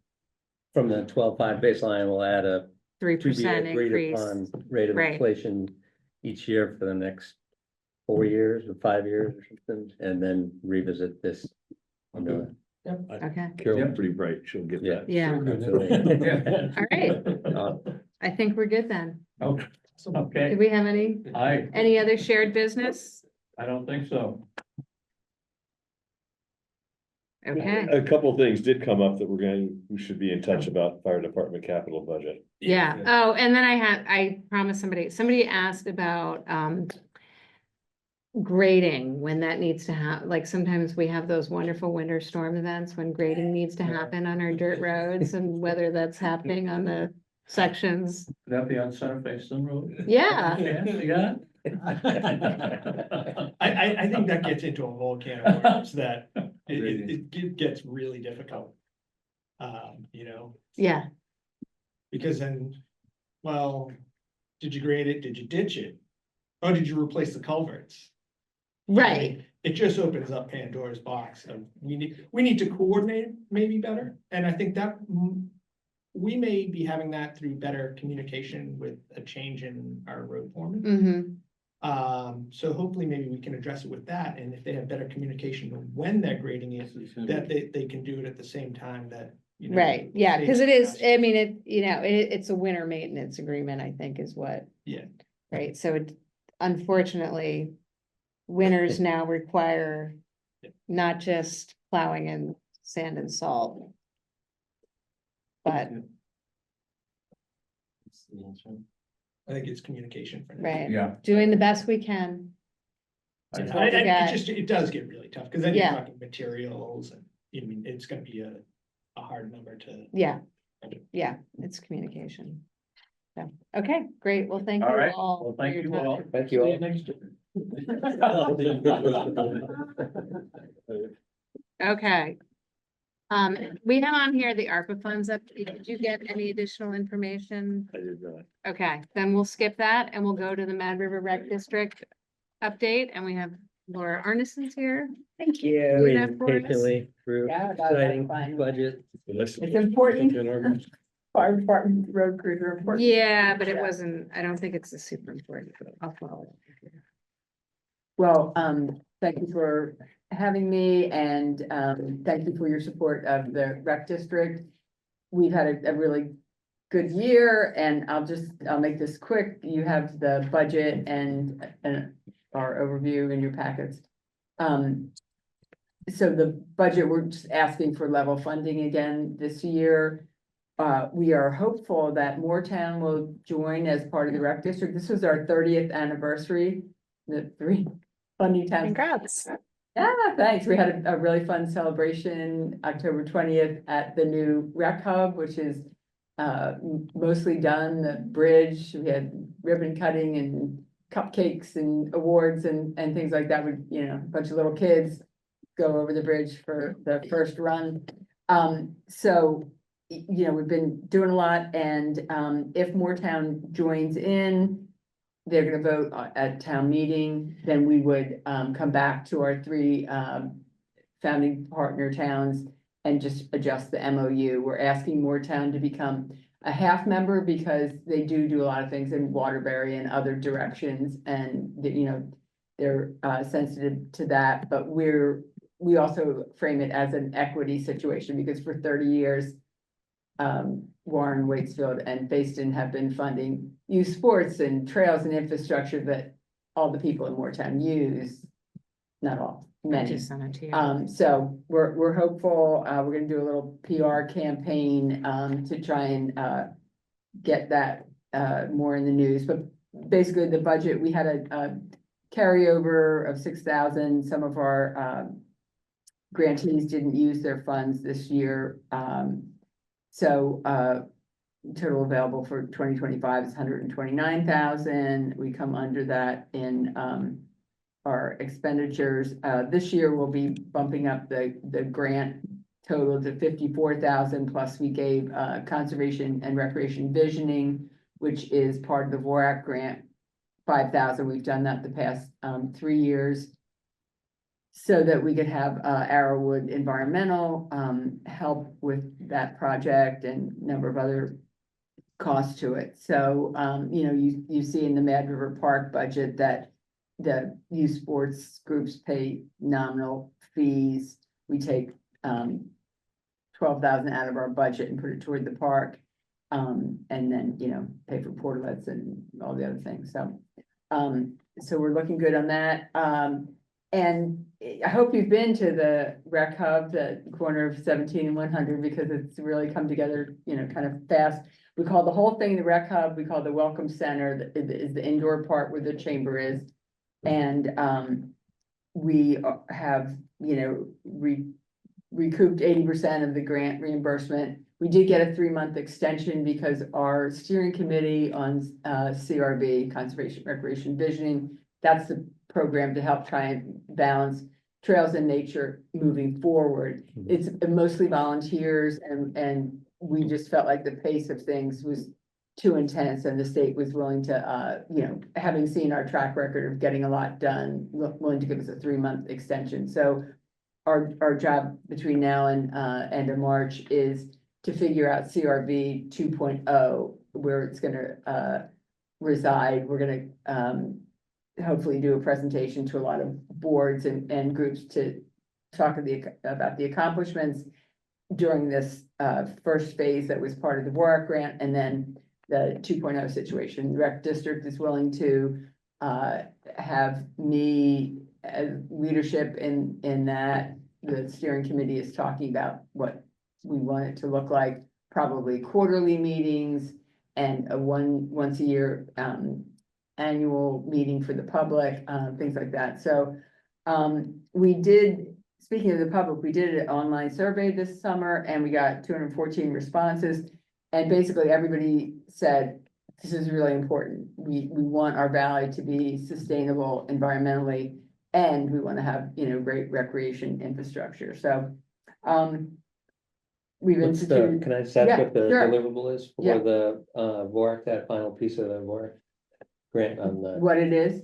From the 12.5 baseline, we'll add a to be 3% agreed increase. upon rate of Right. inflation each year for the next 4 years or 5 years or something, and then revisit this. okay. Okay, Carol's pretty bright, she'll get Yeah. that. yeah, Absolutely. all right, I think we're good then. Okay, Do okay, we have any other shared business? I don't think so. Okay, A couple of things did come up that we should be in touch about fire department capital budget. yeah, oh, and then I promised somebody asked about, grading, when that needs to like sometimes we have those wonderful winter storm events when grading needs to happen on our dirt roads and whether that's happening on the sections. Would that be on Center Fayston Road? Yeah, Yeah. I think that gets into a whole can of worms that it gets really difficult. You know, yeah, because then, well, did you grade it? Did you ditch it? Or did you replace the culverts? right, It just opens up Pandora's box of we need to coordinate maybe better. And I think that we may be having that through better communication with a change in our road foreman. So hopefully maybe we can address it with that. And if they have better communication of when they're grading it, that they can do it at the same time that, you know. right, yeah, because it saves is, I mean, it's a winter maintenance agreement, I think is what. Yeah. Right, so unfortunately, winters now require not just plowing and sand and salt. But, I think it's communication for now. right, Yeah. doing the best we can. That's what we got. It does get really tough, because then you're Yeah. talking materials and, I mean, it's gonna be a hard number to. Yeah, yeah, it's communication. So, okay, great, well, thank you All right, all. well, for thank your you time. all. Thank you all. See next year. Okay. We have on here the ARPA funds up. Did you get any additional information? I did not. Okay, then we'll skip that and we'll go to the Mad River Rec District update, and we have Laura Arneson's here. Thank you. Read that Waiting for us. patiently through Yeah, that's exciting fine. budget. It's important. Fire department road crews are important. Yeah, but it wasn't, I don't think it's a super important. I'll follow it. Well, thank you for having me and, thank you for your support of the rec district. We've had a really good year and I'll make this quick. You have the budget and our overview in your packets. So the budget, we're just asking for level funding again this year. We are hopeful that Moortown will join as part of the rec district. This was our 30th anniversary, the 3 funding towns. Congrats. Yeah, thanks. We had a really fun celebration October 20th at the new rec hub, which is mostly done, the bridge. We had ribbon cutting and cupcakes and awards and things like that. With, you know, a bunch of little kids go over the bridge for the first run. So, you know, we've been doing a lot, and if Moortown joins in, they're gonna vote at town meeting, then we would come back to our 3 founding partner towns and just adjust the MOU. We're asking Moortown to become a half member because they do a lot of things in Waterbury and other directions, and you know, they're sensitive to that, but we also frame it as an equity situation, because for 30 years, Warren, Waitsfield, and Fayston have been funding youth sports and trails and infrastructure that all the people in Moortown use. Not all, I many. just sent it to you. So we're hopeful, we're gonna do a little PR campaign, to try and, get that, more in the news, but basically the budget, we had a carryover of 6,000. Some of our, grantees didn't use their funds this year. So, total available for 2025 is 129,000. We come under that in, our expenditures. This year we'll be bumping up the grant total to 54,000, plus we gave, conservation and recreation visioning, which is part of the VORAC grant, 5,000. We've done that the past, 3 years, so that we could have Arrowwood Environmental help with that project and a number of other costs to it. So, you know, you see in the Mad River Park budget that the youth sports groups pay nominal fees. We take 12,000 out of our budget and put it toward the park. And then, pay for portalets and all the other things, so we're looking good on that. And I hope you've been to the rec hub, the corner of 17 and 100, because it's really come together, kind of fast. We call the whole thing the rec hub, we call the welcome center, that is the indoor part where the chamber is. And, we have, recouped 80% of the grant reimbursement. We did get a 3-month extension because our steering committee on CRV, Conservation, Recreation, Visioning, that's the program to help try and balance trails and nature moving forward. It's mostly volunteers, and we just felt like the pace of things was too intense, and the state was willing to, having seen our track record of getting a lot done, willing to give us a 3-month extension. So our job between now and end of March is to figure out CRV 2.0, where it's gonna reside. We're gonna hopefully do a presentation to a lot of boards and groups to talk about the accomplishments during this first phase that was part of the Warwick grant, and then the 2.0 situation. The rec district is willing to have me as leadership in that. The steering committee is talking about what we want it to look like, probably quarterly meetings and a once a year annual meeting for the public, things like that. So we did, speaking of the public, we did an online survey this summer and we got 214 responses. And basically everybody said, this is really important. We want our valley to be sustainable environmentally, and we want to have, great recreation infrastructure. So we've What's instituted. can I just ask Yeah, what the sure. deliverable is Yeah. for the VORC, that final piece of the VORC grant on the, What it is?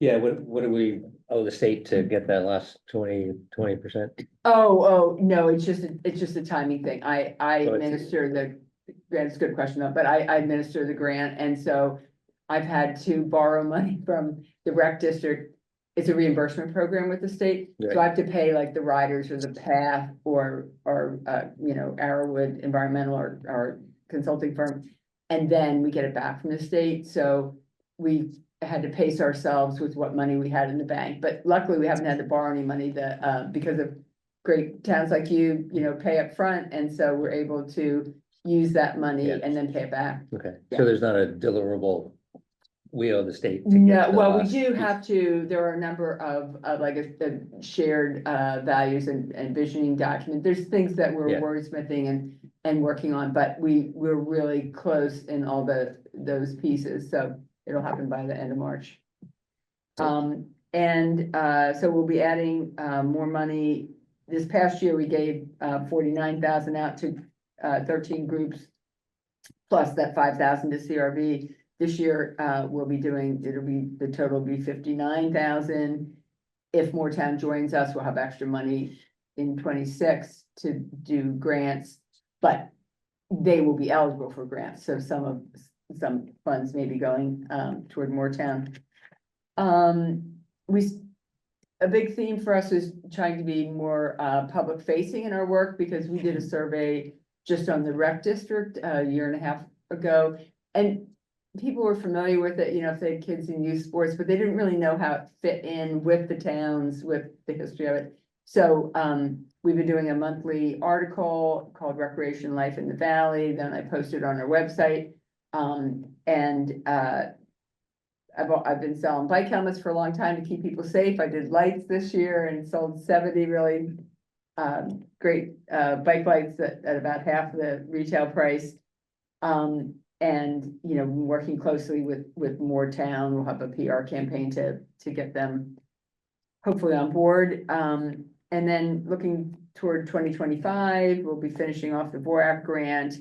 yeah, what do we owe the state to get that last 20%? Oh, no, it's just a timing thing. I So it's- administer the grant. It's a good question though, but I administer the grant, and so I've had to borrow money from the rec district. It's a reimbursement program with the state, so Right. I have to pay like the riders or the path or Arrowwood Environmental or consulting firm. And then we get it back from the state, so we had to pace ourselves with what money we had in the bank, but luckily we haven't had to borrow any money because of great towns like you pay up front, and so we're able to use that money Yeah. and then pay it back. Okay, Yeah. so there's not a deliverable, we owe the state. to No, get the well, we last do piece. have to, there are a number of like a shared values and visioning document. There's things that we're Yeah. wordsmithing and working on, but we're really close in all those pieces, so it'll happen by the end of March. So we'll be adding more money. This past year, we gave 49,000 out to 13 groups, plus that 5,000 to CRV. This year, the total will be 59,000. If Moortown joins us, we'll have extra money in 26 to do grants, but they will be eligible for grants, so some funds may be going toward Moortown. A big theme for us is trying to be more public facing in our work, because we did a survey just on the rec district a year and a half ago, and people were familiar with it, if they had kids in youth sports, but they didn't really know how it fit in with the towns, with the history of it. So we've been doing a monthly article called Recreation Life in the Valley, then I posted on our website. I've been selling bike helmets for a long time to keep people safe. I did lights this year and sold 70 really great bike lights at about half the retail price. Working closely with Moortown, we'll have a PR campaign to get them hopefully on board. And then looking toward 2025, we'll be finishing off the VORAC grant.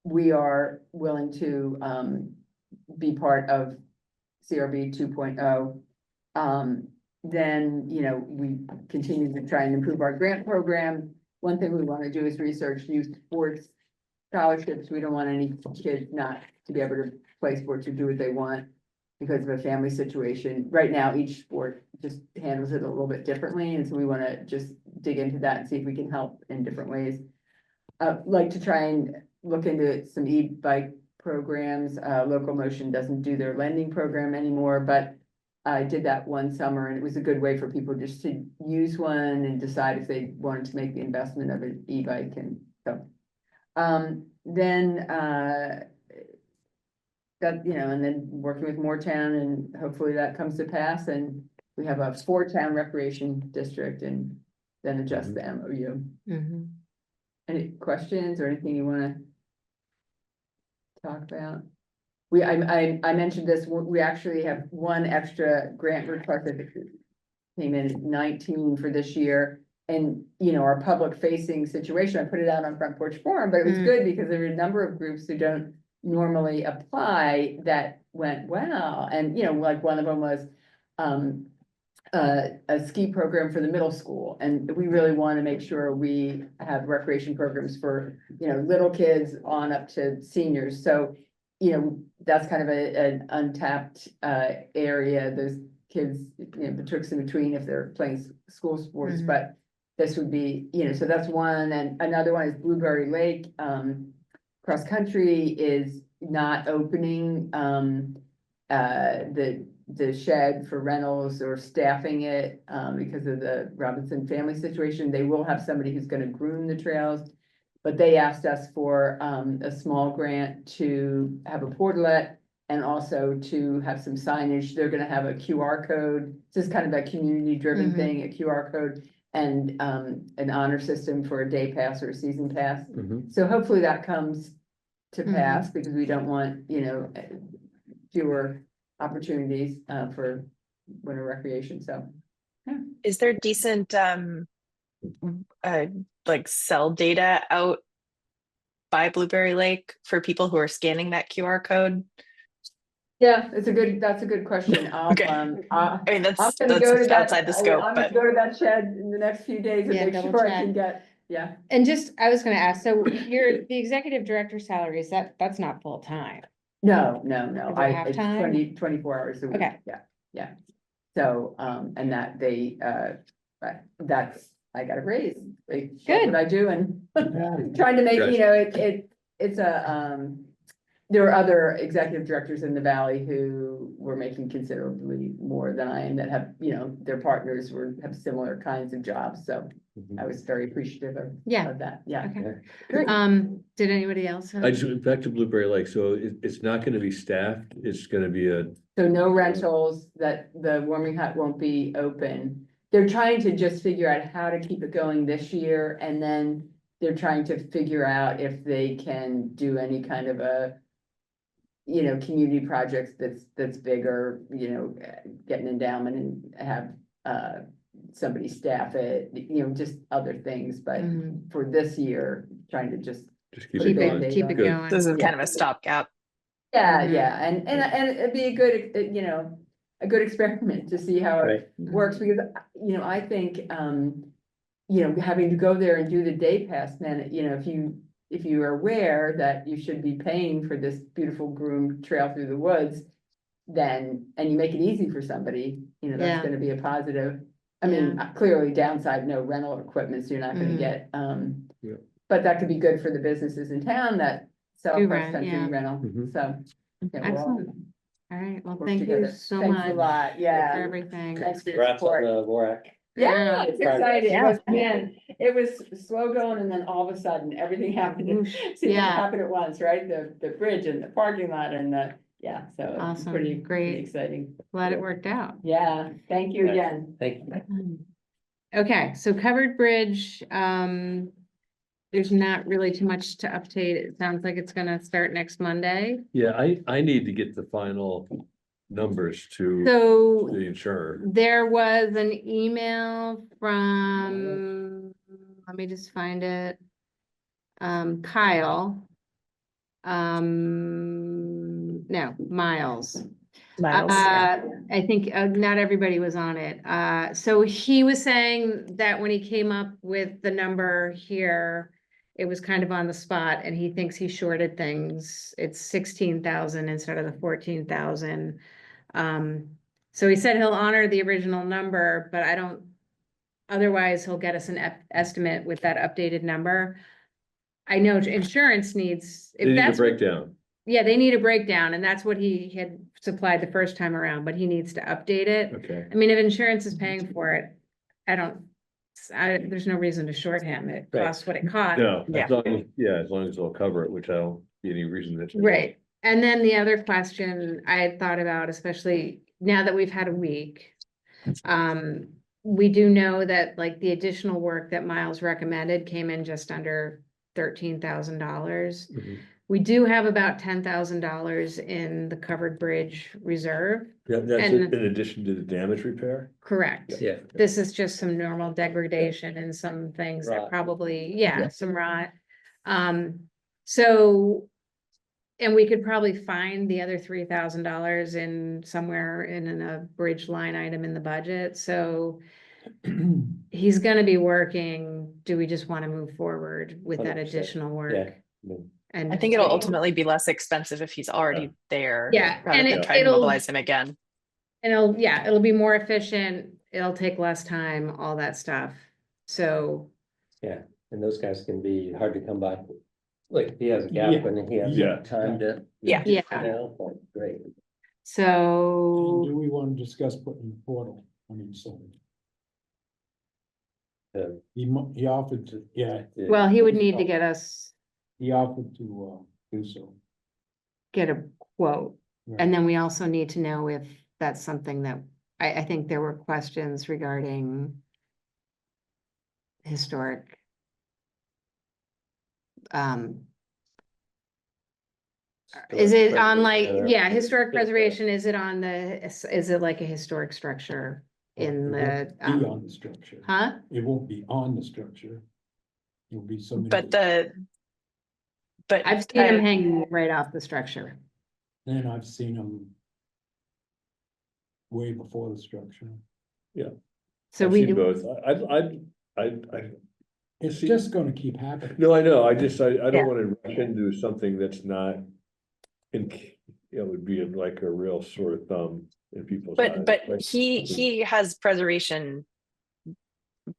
We are willing to be part of CRV 2.0. Then, we continue to try and improve our grant program. One thing we want to do is research youth sports scholarships. We don't want any kid not to be able to play sports or do what they want because of a family situation. Right now, each sport just handles it a little bit differently, and so we want to just dig into that and see if we can help in different ways. like to try and look into some e-bike programs. Local Motion doesn't do their lending program anymore, but I did that one summer and it was a good way for people just to use one and decide if they wanted to make the investment of an e-bike and so. Then, that, and then working with Moortown and hopefully that comes to pass and we have a 4-town recreation district and then adjust the MOU. Mhm. Any questions or anything you wanna talk about? I mentioned this, we actually have one extra grant request that came in at 19 for this year. And, our public facing situation, I put it out on Front Porch Forum, but it was good because there were a number of groups who don't normally apply that went, wow. And, like one of them was, a ski program for the middle school. And we really want to make sure we have recreation programs for, little kids on up to seniors. So, that's kind of an untapped area. Those kids, betwixt in between if they're playing school sports, but this would be, so that's one. And another one is Blueberry Lake. Cross country is not opening the shed for rentals or staffing it because of the Robinson family situation. They will have somebody who's going to groom the trails. But they asked us for a small grant to have a portalet and also to have some signage. They're gonna have a QR code. This is kind of a community driven thing, a QR code and an honor system for a day pass or a season pass. So hopefully that comes to pass because we don't want, fewer opportunities for winter recreation. So. Is there decent like cell data out by Blueberry Lake for people who are scanning that QR code? Yeah, that's a good question. Okay. I mean, that's gonna go to that- outside the scope, I'm but gonna go to that shed in the next few days and Yeah, make double sure I check. can get, yeah. And I was gonna ask, so the executive director salary, that's not full-time? No. Is it It's half-time? 24 hours a week. Okay. Yeah. So, and that they, that's, I got a raise. Like, Good. what I do and trying to make, Right. it's a, there are other executive directors in the valley who were making considerably more than I am that have, their partners have similar kinds of jobs. So I was very appreciative of that. Yeah. Okay. Great. Did anybody else? have- I just, back to Blueberry Lake, so it's not gonna be staffed, it's gonna be So no rentals, that the warming hut won't be open. They're trying to just figure out how to keep it going this year, and then they're trying to figure out if they can do any kind of a, community projects that's bigger, get an endowment and have somebody staff it, just other things, but for this year, trying to just keep Keep it going. it, keep it Good. going. this is kind of a stopgap. Yeah, Mhm. yeah, and it'd be a good, a good experiment to see how it works, because, I think, having to go there and do the day pass, then, if you are aware that you should be paying for this beautiful groomed trail through the woods, then, and you make it easy for somebody, Yeah. that's gonna be a positive. I mean, clearly downside, no rental equipment, so you're not gonna get, Yeah. but that could be good for the businesses in town that sell Do cross rent, country yeah. rental, Mhm. so. yeah, we'll all Excellent. All right, well, work thank you together. so Thanks much a lot, for yeah. everything. Thanks for your Congrats on support. the Vorak. Yeah, it's Progress. exciting. It Yeah. was, man, it was slow going and then all of a sudden everything happened. Whoosh. Seemed to Yeah. happen at once, right? The bridge and the parking lot and so it's Awesome. pretty Great. exciting. Glad it worked out. Yeah, thank you again. Thank you. Okay, so covered bridge, there's not really too much to update. It sounds like it's gonna start next Monday. Yeah, I need to get the final numbers to So the insurer. there was an email from, let me just find it. Kyle. No, Miles. Miles, yeah. I think not everybody was on it. So he was saying that when he came up with the number here, it was kind of on the spot and he thinks he shorted things. It's 16,000 instead of the 14,000. So he said he'll honor the original number, but otherwise he'll get us an estimate with that updated number. I know insurance needs, They if need a that's, what- breakdown. yeah, they need a breakdown, and that's what he had supplied the first time around, but he needs to update it. Okay. I mean, if insurance is paying for it, there's no reason to short him. It Right. costs what it costs. No, Yeah. as long as, yeah, as long as they'll cover it, which I don't see any reason that. they won't. Right, and then the other question I had thought about, especially now that we've had a week. We do know that like the additional work that Miles recommended came in just under $13,000. Mhm. We do have about $10,000 in the covered bridge reserve, Yeah, that's And- in addition to the damage repair? correct? Yeah. This is just some normal degradation and some things that Rot. probably, Yeah. some rot. So. And we could probably find the other $3,000 in somewhere in a bridge line item in the budget, so. He's gonna be working, do we just wanna move forward with that 100%. additional Yeah. work? And I think it'll ultimately be less expensive if he's already there. Yeah, Rather and than it- try to it'll- mobilize him again. And it'll be more efficient, it'll take less time, all that stuff, so. Yeah, and those guys can be hard to come by. Like, if he has a gap Yeah. and he has Yeah. time to. Yeah. Yeah. Great. So, Do we want to discuss putting the portal on each side? He offered to, yeah, well, he would need to get us, he offered to, do so. get a quote. Right. And then we also need to know if that's something that, I think there were questions regarding historic. Is it on like, yeah, historic preservation, is it on the, is it like a historic structure in the, It won't be on the structure. huh? It won't be on the structure. It'll be somebody. But I've seen them hanging right off the structure. Then I've seen them way before the structure. So I've we seen do, both. It's See- just gonna keep happening. No, I know, I Yeah. don't wanna rush into something that's not. It would be like a real sore thumb in people's eyes. but like- he has preservation.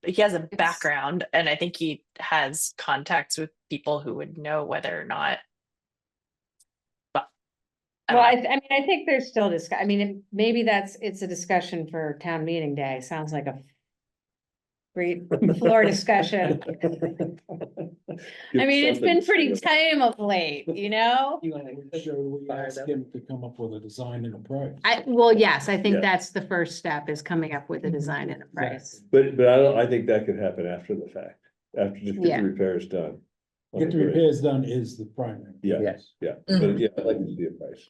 He has a background, and I think he has contacts with people who would know whether or not. But I well, don't know. I mean, I think there's still I mean, maybe it's a discussion for town meeting day, sounds like a great floor discussion. I mean, it's been pretty tame of late, you know? Should we ask him to come up with a design and a price? Well, yes, I think Yeah. that's the first step, is coming up with a design and a price. But I think that could happen after the fact, after just get Yeah. the repairs done. on Get the bridge. repairs done is the primary. Yeah, Yes. yeah, Mhm. but yeah, I'd like to see a price.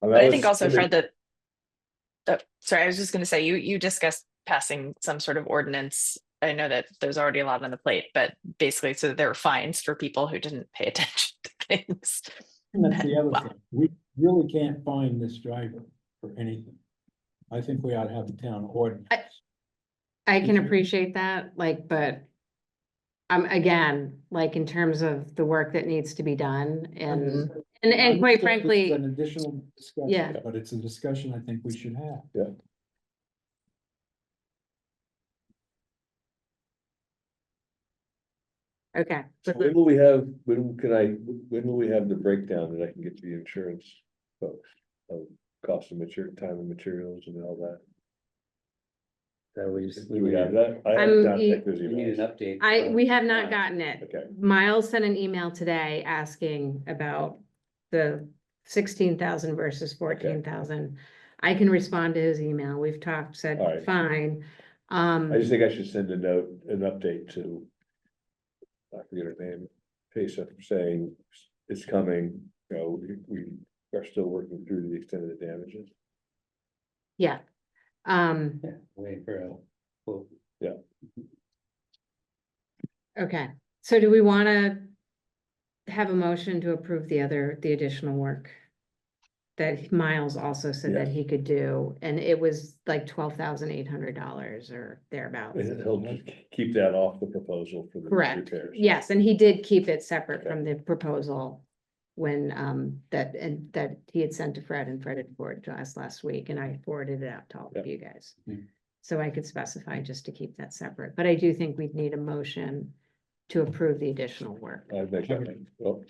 But I think also, Fred, that. Sorry, I was just gonna say, you discussed passing some sort of ordinance. I know that there's already a lot on the plate, but basically, so that there were fines for people who didn't pay attention to things. And that's the other Wow. thing. We really can't find this driver for anything. I think we ought to have the town ordinance. I can appreciate that, like, but. Again, like in terms of the work that needs to be done and quite frankly, It's an additional Yeah. discussion, but it's a discussion I think we should have. okay. When will we have the breakdown that I can get to the insurance folks? Of cost of material, time and materials and all that? So Do we have that? I I'm- have not checked those We need an emails. update. We have not gotten it. Okay, Miles sent an email today asking about the 16,000 versus 14,000. I can respond to his email. We've talked, said, All right. fine. I just think I should send an update to. I forget her name, Fayston, saying it's coming, you know, we are still working through the extent of the damages. Yeah. Yeah, wait for a, well, Okay, so do we wanna have a motion to approve the additional work? That Miles also said that Yes. he could do, and it was like $12,800 or thereabouts. And he'll just keep that off the proposal for the Correct, repairs. yes, and he did keep it separate Okay. from the proposal. When that he had sent to Fred, and Fred had forwarded to us last week, and I forwarded it out to all of Yep. you guys. Mm. So I could specify just to keep that separate, but I do think we'd need a motion to approve the additional work. I make that,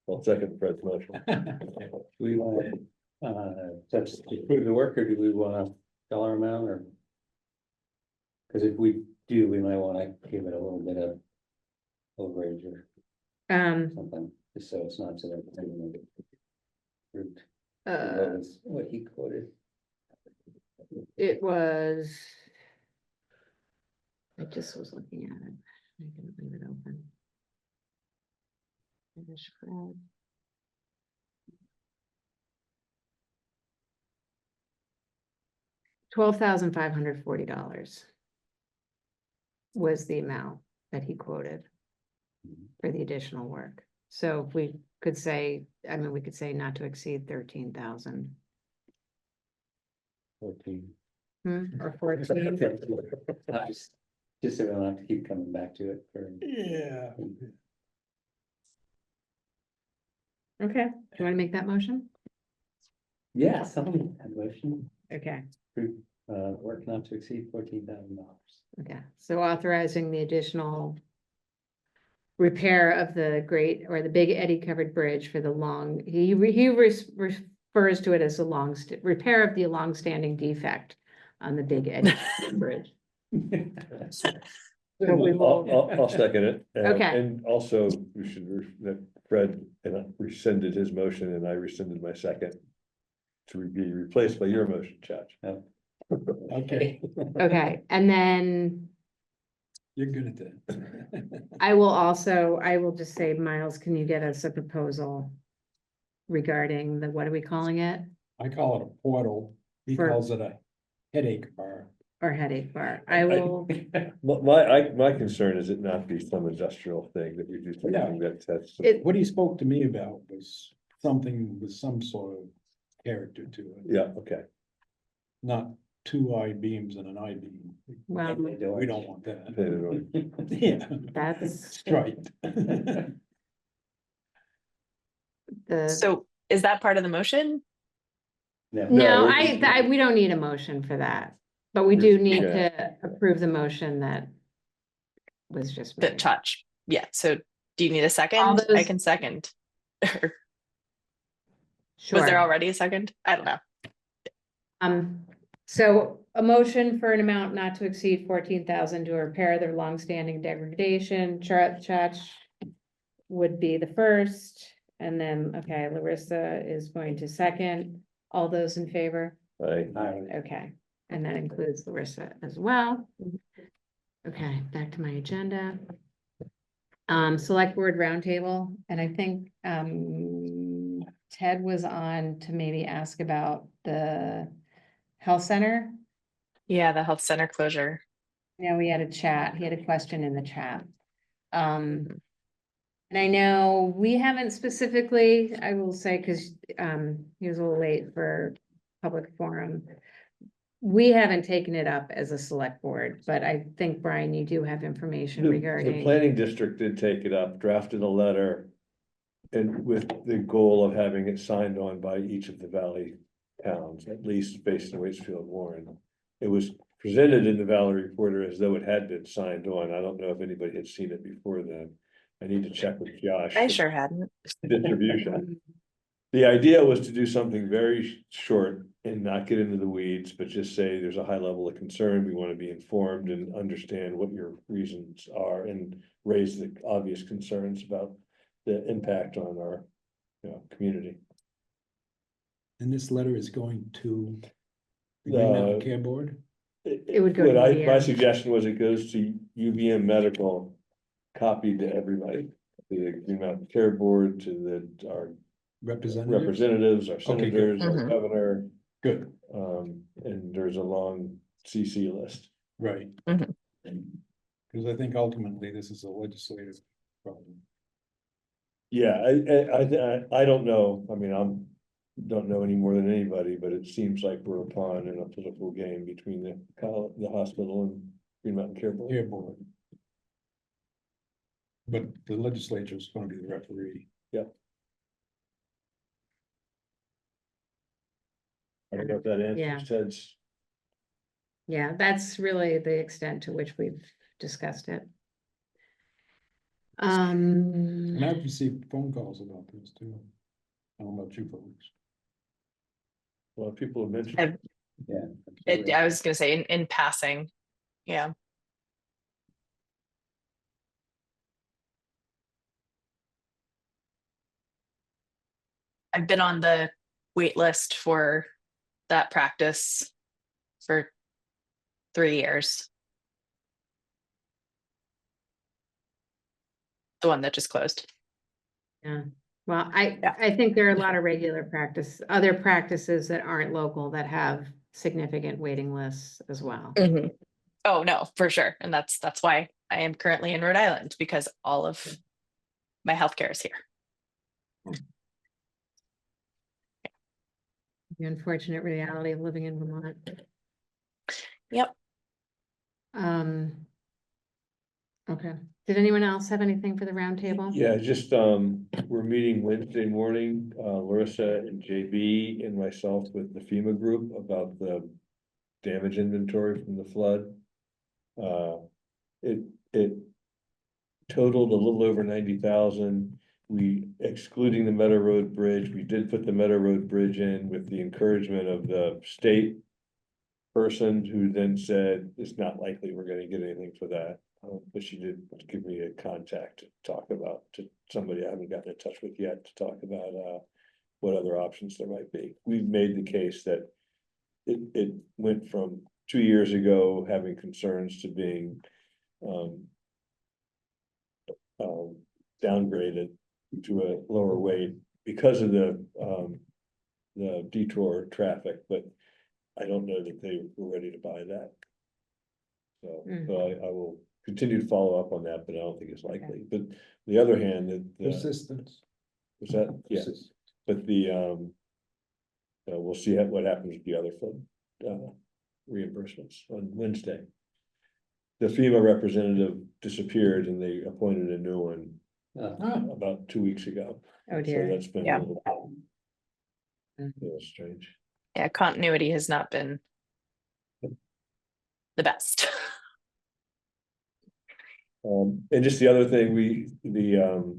I'll second Fred's motion. Do we want to, just approve the work, or do we want a dollar amount, or? Because if we do, we might want to give it a little bit of overage or something, just so it's not to the. What he quoted. It was. I just was looking at it. I didn't leave it open. There's Fred. $12,540 was the amount that he quoted for the additional work. So if we could say, I mean, we could say not to exceed 13,000. 14. Or 14. Just so we don't have to keep coming back to it for. Yeah. Okay, do you want to make that motion? Yes, I'll make that motion. Okay, Work not to exceed $14,000. okay, so authorizing the additional repair of the great, or the Big Eddy covered bridge for the long, he refers to it as a repair of the long-standing defect on the Big Eddy Bridge. So we will, I'll second it. Okay. And also, we should, that Fred rescinded his motion and I rescinded my second. To be replaced by your motion, Chad. Okay, okay, and then you're good at that. I will just say, Miles, can you get us a proposal regarding the, what are we calling it? I call it a portal, he For- calls it a headache bar. Or headache bar? I will, My concern is it not be some industrial thing that we do something that's. It- What he spoke to me about was something with some sort of character to it, Yeah, okay. not two I-beams and an I-beam. well, We don't want that. Painted on. Yeah, that's striped. the, So is that part of the motion? no, No, we don't need a motion for that, but we do need Yeah. to approve the motion that was just The made. touch, yeah, so do you need a All second? I those- can second. Sure. Was there already a second? I don't know. So a motion for an amount not to exceed 14,000 to repair their longstanding degradation, Chach would be the first, and then, okay, Larissa is going to second. All those in favor? Right. Okay, and that includes Larissa as well. Okay, back to my agenda. Select board roundtable, and I think, Ted was on to maybe ask about the health center. Yeah, the health center closure. Yeah, we had a chat, he had a question in the chat. And I know we haven't specifically, I will say, because he was a little late for public forum. We haven't taken it up as a select board, but I think, Brian, you do have information The regarding. planning district did take it up, drafted a letter. And with the goal of having it signed on by each of the valley towns, at least Fayston, Waitsfield, Warren. It was presented in the Valley Reporter as though it had been signed on. I don't know if anybody had seen it before then. I need to check with Josh. I for sure hadn't. Distribution. The idea was to do something very short and not get into the weeds, but just say there's a high level of concern. We want to be informed and understand what your reasons are and raise the obvious concerns about the impact on our, community. And this letter is going to the Green Mountain Care Board? It would go to My UVM. suggestion was it goes to UVM Medical, copied to everybody, the Green Mountain Care Board, to our Representative? representatives, our Okay, good. senators, our Mhm. governor, Good, and there's a long CC list. right. Mhm. Because I think ultimately this is a legislative problem. Yeah, I don't know, I mean, don't know any more than anybody, but it seems like we're a pawn in a political game between the hospital and Green Mountain Care Board. Care Board. But the legislature is going to be the referee. I don't know if that Yeah. answers Ted's. Yeah, that's really the extent to which we've discussed it. And I've received phone calls about this too. I don't know about you folks. A lot of people have mentioned. I've- I was gonna say in passing, yeah. I've been on the wait list for that practice for 3 years. The one that just closed. Yeah, well, I Yeah. think there are a lot of regular other practices that aren't local that have significant waiting lists as well. Mhm. Oh, no, for sure. And that's why I am currently in Rhode Island, because all of my healthcare is here. The unfortunate reality of living in Vermont. Yep. Okay, did anyone else have anything for the roundtable? Yeah, just, we're meeting Wednesday morning, Larissa and JB and myself with the FEMA group about the damage inventory from the flood. It totaled a little over 90,000. We, excluding the Meadow Road Bridge, we did put the Meadow Road Bridge in with the encouragement of the state person, who then said, it's not likely we're gonna get anything for that. But she did give me a contact to talk about, to somebody I haven't gotten in touch with yet, to talk about what other options there might be. We've made the case that it went from 2 years ago having concerns to being downgraded to a lower weight because of the detour traffic, but I don't know that they were ready to buy that. So, I will continue to follow up on that, but I don't think it's likely. But the other hand, Persistence. was that, yeah, but we'll see what happens with the other flood reimbursements on Wednesday. The FEMA representative disappeared and they appointed a new one about 2 weeks ago. Oh So dear. that's been Yeah. a little strange. Yeah, continuity has not been the best. And just the other thing, the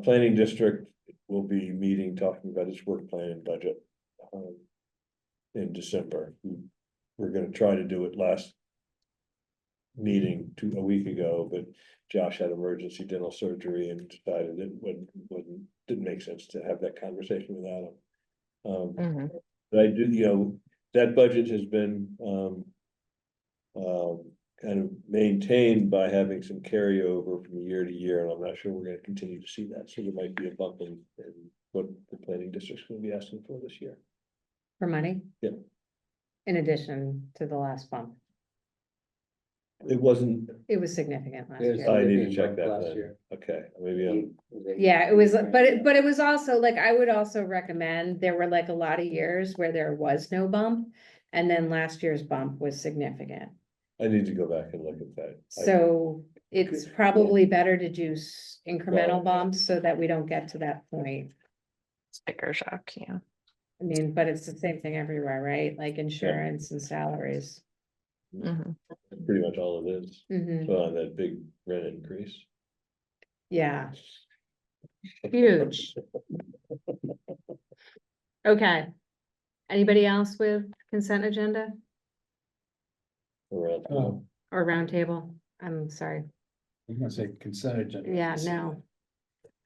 planning district will be meeting, talking about its work plan and budget in December. We're gonna try to do it last meeting a week ago, but Josh had emergency dental surgery and decided it didn't make sense to have that conversation without him. Mhm. But I do, that budget has been kind of maintained by having some carryover from year to year, and I'm not sure we're gonna continue to see that, so there might be a bump in what the planning district's gonna be asking for this year. For money? Yeah. In addition to the last bump, It wasn't, it was significant last Yes. year. I need to check that Last then. year. Okay, maybe I'm, Yeah, it was, but it was also like, I would also recommend, there were like a lot of years where there was no bump. And then last year's bump was significant. I need to go back and look at that. So it's probably better to do incremental Right. bumps so that we don't get to that point. Sticker shock, yeah. I mean, but it's the same thing everywhere, right? Like insurance and salaries. Mhm. Pretty much all it is, Mhm. on that big rent increase. Yeah. Huge. Okay. Anybody else with consent agenda Around. Oh, or roundtable? I'm sorry. I'm gonna say consent agenda. Yeah, no.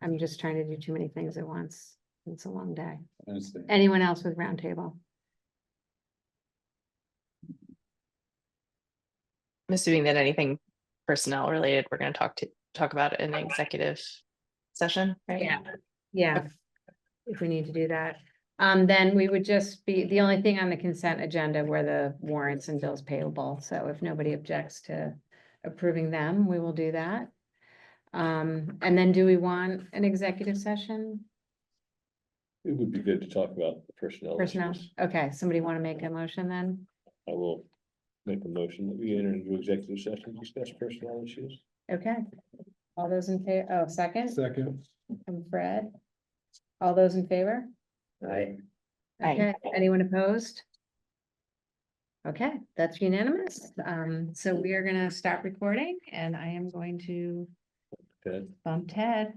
I'm just trying to do too many things at once. It's a long day. I understand. Anyone else with roundtable? I'm assuming that anything personnel related, we're gonna talk about in the executive session, right? Yeah. If we need to do that. Then we would just be, the only thing on the consent agenda were the warrants and bills payable. So if nobody objects to approving them, we will do that. And then do we want an executive session? It would be good to talk about the personnel. Personnel? issues. Okay, somebody want to make a motion then? I will make a motion that we enter into executive session to discuss personnel issues. Okay. All those in favor, oh, second Second. from Fred. All those in favor? Aye. Okay, anyone opposed? Okay, that's unanimous. So we are gonna stop recording and I am going to Ted. Bump Ted.